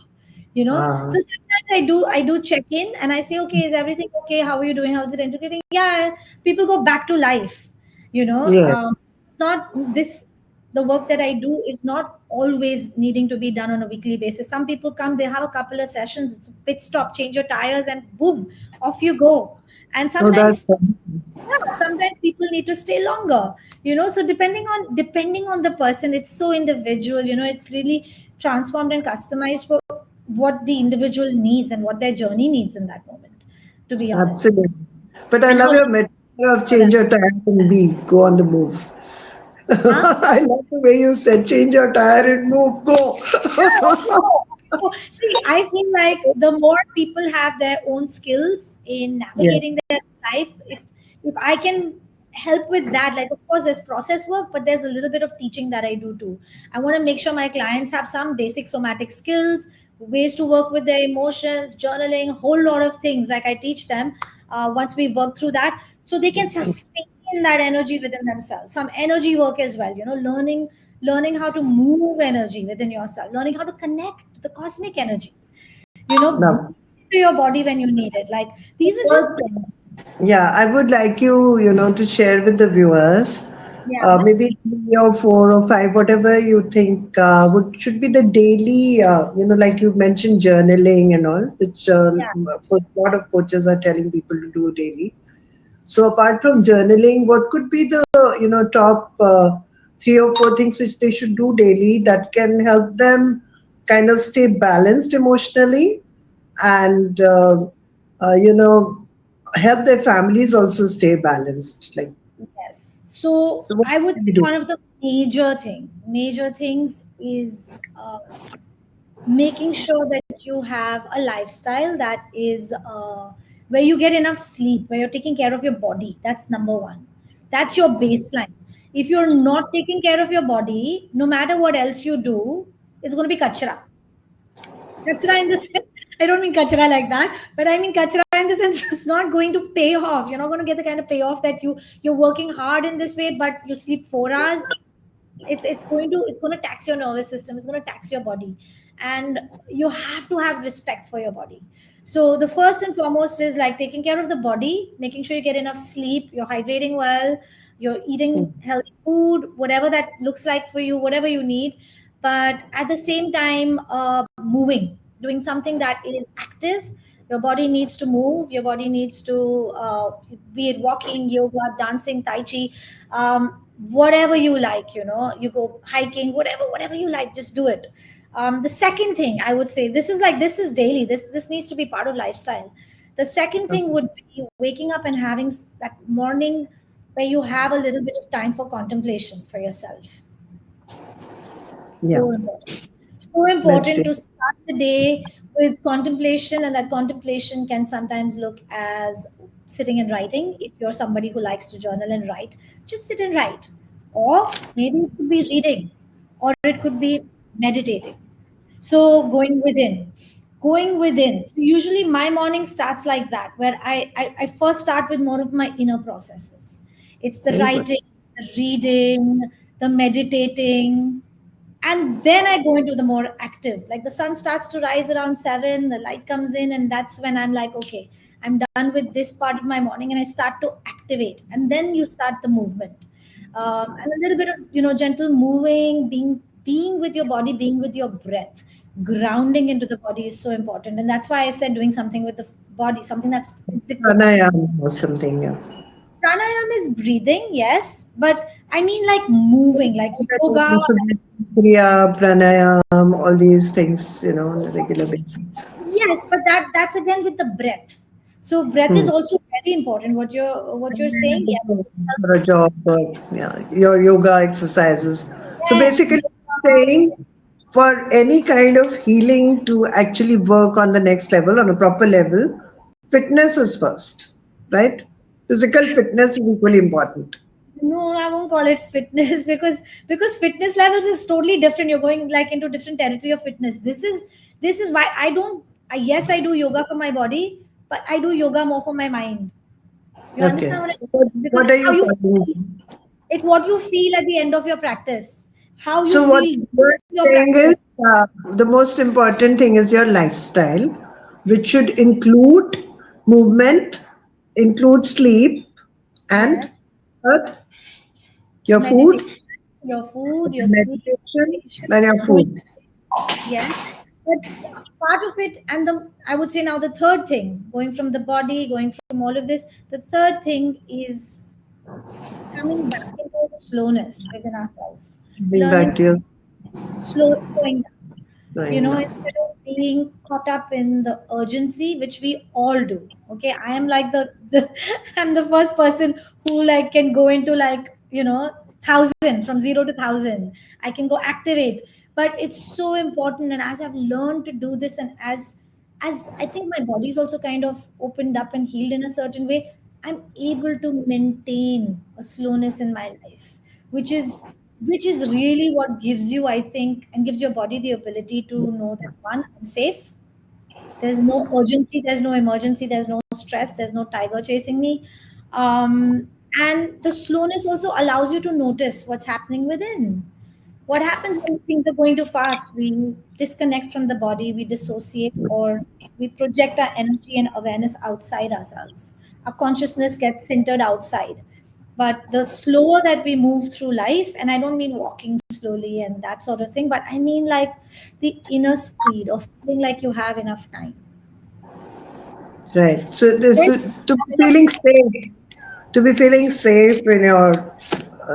So sometimes I do check in and I say, okay, is everything okay? How are you doing? How's it integrating? Yeah, people go back to life. yeah. Not this. The work that I do is not always needing to be done on a weekly basis. Some people come, they have a couple of sessions, it's a pit stop, change your tires, and boom, off you go. And Oh, that's sometimes, yeah, sometimes people need to stay longer. So depending on the person, it's so individual. It's really transformed and customized for what the individual needs and what their journey needs in that moment, to be honest, absolutely. But I and love how your metaphor of for them. change your tire and be go on the move. Huh? I love the way you said change your tire and move, go. See, I feel like the more people have their own skills in Yeah, navigating their life, if I can help with that, like of course there's process work, but there's a little bit of teaching that I do too. I want to make sure my clients have some basic somatic skills, ways to work with their emotions, journaling, whole lot of things. Like I teach them once we work through that, so they can sustain that energy within themselves. Some energy work as well, learning how to move energy within yourself, learning how to connect to the cosmic energy, breathe love. to your body when you need it. Like these are just things. Yeah, I would like you, to share with the viewers, Yeah, maybe 3 or 4 or 5, whatever you think would should be the daily, like you mentioned, journaling and all, which yeah. a lot of coaches are telling people to do daily. So apart from journaling, what could be the, top 3 or 4 things which they should do daily that can help them kind of stay balanced emotionally and help their families also stay balanced. Like, Yes. So so what I would can say we do? one of the major things is making sure that you have a lifestyle that is where you get enough sleep, where you're taking care of your body. That's number one. That's your baseline. If you're not taking care of your body, no matter what else you do, it's going to be kachra. Kachra in the sense, I don't mean kachra like that, but I mean kachra in the sense it's not going to pay off. You're not going to get the kind of payoff that you're working hard in this way, but you sleep 4 hours. It's going to tax your nervous system. It's going to tax your body, and you have to have respect for your body. So the first and foremost is like taking care of the body, making sure you get enough sleep, you're hydrating well, you're eating healthy food, whatever that looks like for you, whatever you need. But at the same time, moving, doing something that is active. Your body needs to move. Your body needs to, be it walking, yoga, dancing, tai chi, whatever you like. You go hiking, whatever you like, just do it. The second thing I would say, this is daily. This needs to be part of lifestyle. The second thing would be waking up and having that morning where you have a little bit of time for contemplation for yourself. Yeah, So important. So important meditate. to start the day with contemplation, and that contemplation can sometimes look as sitting and writing. If you're somebody who likes to journal and write, just sit and write. Or maybe it could be reading, or it could be meditating. So going within. So usually my morning starts like that, where I first start with more of my inner processes. It's the Very good. writing, the reading, the meditating, and then I go into the more active. Like the sun starts to rise around 7, the light comes in, and that's when I'm like, okay, I'm done with this part of my morning, and I start to activate. And then you start the movement, and a little bit of gentle moving, being with your body, being with your breath, grounding into the body is so important. And that's why I said doing something with the body, something that's physical. Pranayama or something. Yeah. Pranayama is breathing, yes, but I mean like moving, like yoga. So Kriya, pranayam, all these things, on a regular basis. Yes, but that's again with the breath. So breath is Hmm. also very important. What you're saying, yes, For a helps. job, but yeah, your yoga exercises. So Yes, basically, saying for any kind of healing to actually work on the next level, on a proper level, fitness is first, right? Physical fitness is equally important. no, I won't call it fitness because fitness levels is totally different. You're going like into different territory of fitness. This is why I don't. Yes, I do yoga for my body, but I do yoga more for my mind. You understand Okay. what I So mean? Because what are it's how you you feel. calling? It's what you feel at the end of your practice. how you So what feel you're your saying practice. is the most important thing is your lifestyle, which should include movement, include sleep, and Yes. uh, your Meditation, food, your food, your sleep, meditation, meditation, and your going. food. Yes. But part of it, and I would say now the third thing, going from the body, going from all of this, the third thing is coming back into the slowness within ourselves, Bring learning back to your slowing down. mind now. Instead of being caught up in the urgency, which we all do. Okay, I am like the I'm the first person who like can go into like, 1,000, from 0 to 1,000. I can go activate, but it's so important. And as I've learned to do this, and as I think my body's also kind of opened up and healed in a certain way, I'm able to maintain a slowness in my life, which is which is really what gives you, I think, and gives your body the ability to know that, one, I'm safe, there's no urgency, there's no emergency, there's no stress, there's no tiger chasing me. And the slowness also allows you to notice what's happening within. What happens when things are going too fast? We disconnect from the body, we dissociate, or we project our energy and awareness outside ourselves. Our consciousness gets centered outside. But the slower that we move through life, and I don't mean walking slowly and that sort of thing, but I mean like the inner speed of feeling like you have enough time. Right. So this Right? to be feeling safe, to be feeling safe in your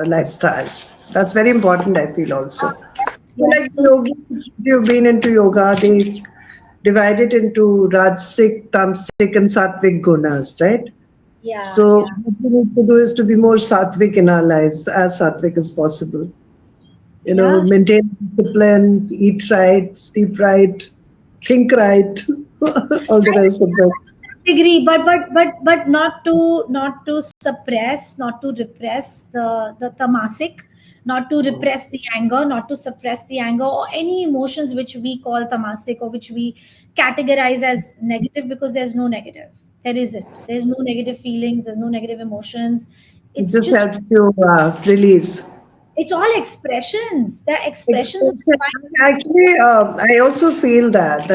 lifestyle. That's very important. I feel also. So Yes. like So yogis, if you've been into yoga, they divide it into Rajasic, Tamasic, and Sattvic gunas, right? yeah, So yeah. what we need to do is to be more sattvic in our lives, as sattvic as possible. Yeah. Maintain discipline, eat right, sleep right, think right, all the rest of it. Degree, but not to suppress, not to repress the tamasic, not to repress the anger, not to suppress the anger or any emotions which we call tamasic or which we categorize as negative, because there's no negative. There isn't. There's no negative feelings. There's no negative emotions. It It's just just, helps you release. it's all expressions. They're expressions of Expression. divine. Actually, I also feel that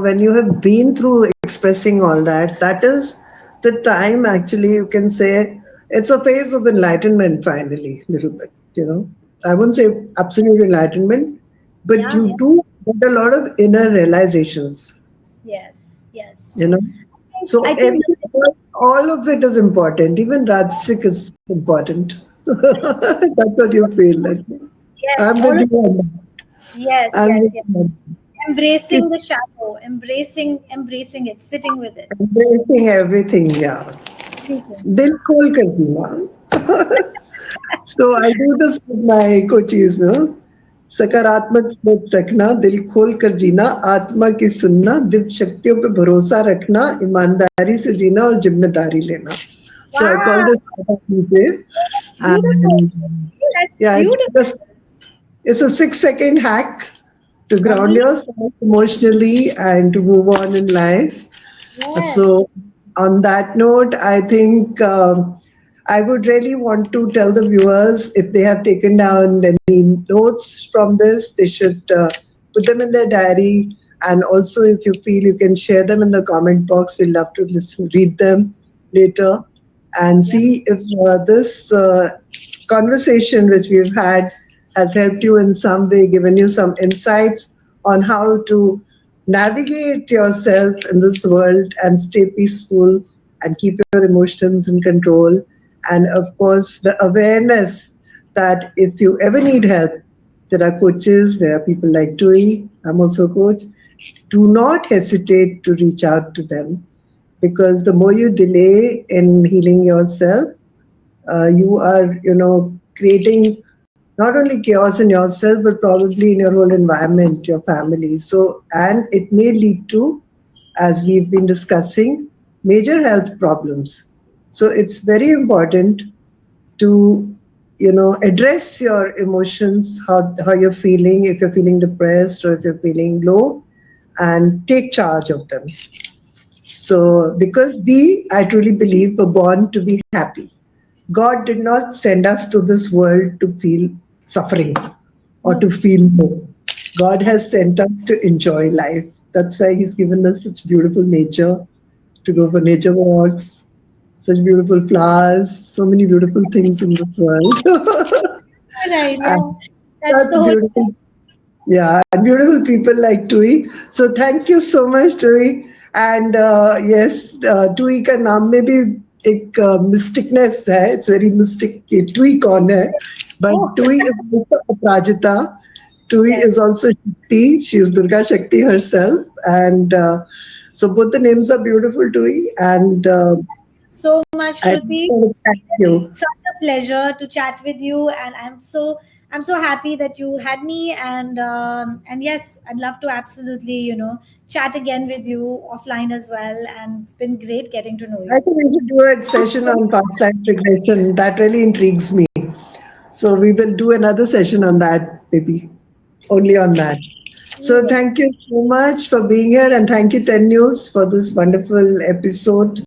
when you have been through expressing all that, that is the time. Actually, you can say it's a phase of enlightenment. Finally, little bit. I wouldn't say absolute enlightenment, but Yeah, you yeah. do get a lot of inner realizations. Yes, yes. You know, so I think all of it is important. Even Rajsik is important. That's what you feel. Like, yes, I'm all with of, you on that. yes, I'm yes, with yes. you on that. Embracing the shadow, embracing it, sitting with it. Embracing everything, yeah. Everything. दिल खोल कर जीना. So I do this with my coaches, no? सकारात्मक सोच रखना, दिल खोल कर जीना, आत्मा की सुनना, दिव्य शक्तियों पे भरोसा रखना, ईमानदारी से जीना और जिम्मेदारी लेना. So I call Wow, this Gita, beautiful. and That's yeah, beautiful. it's a 6-second hack to ground Lovely. yourself emotionally and to move on in life. Yes. So, on that note, I think I would really want to tell the viewers, if they have taken down any notes from this, they should put them in their diary. And also, if you feel, you can share them in the comment box. We'd love to read them later and Yeah. see if this conversation which we've had has helped you in some way, given you some insights on how to navigate yourself in this world and stay peaceful and keep your emotions in control. And of course, the awareness that if you ever need help, there are coaches, there are people like Tui, I'm also a coach. Do not hesitate to reach out to them, because the more you delay in healing yourself, you are, creating not only chaos in yourself, but probably in your whole environment, your family. So, and it may lead to, as we've been discussing, major health problems. So, it's very important to, address your emotions, how you're feeling, if you're feeling depressed or if you're feeling low, and take charge of them. So, because I truly believe, were born to be happy. God did not send us to this world to feel suffering. or to feel more. God has sent us to enjoy life. That's why He's given us such beautiful nature, to go for nature walks, such beautiful flowers, so many beautiful things in this world. Right, And yeah. That's the such whole beautiful, yeah, and beautiful people like Tui. So thank you so much, Tui. And yes, Tui का नाम में भी एक mysticness है. It's very mystic. कि Tui कौन है? But oh, Tui is also Aprajita. Tui yes. is also Shakti. She is Durga Shakti herself. And so both the names are beautiful, Tui. And So much, I Shruti. want to thank It's you. such a pleasure to chat with you, and I'm so happy that you had me. And yes, I'd love to absolutely chat again with you offline as well. And it's been great getting to know I you. think we should do a session on past life regression. That really intrigues me. So we will do another session on that, maybe only on that. We So will. thank you so much for being here, and thank you 10 News for this wonderful episode.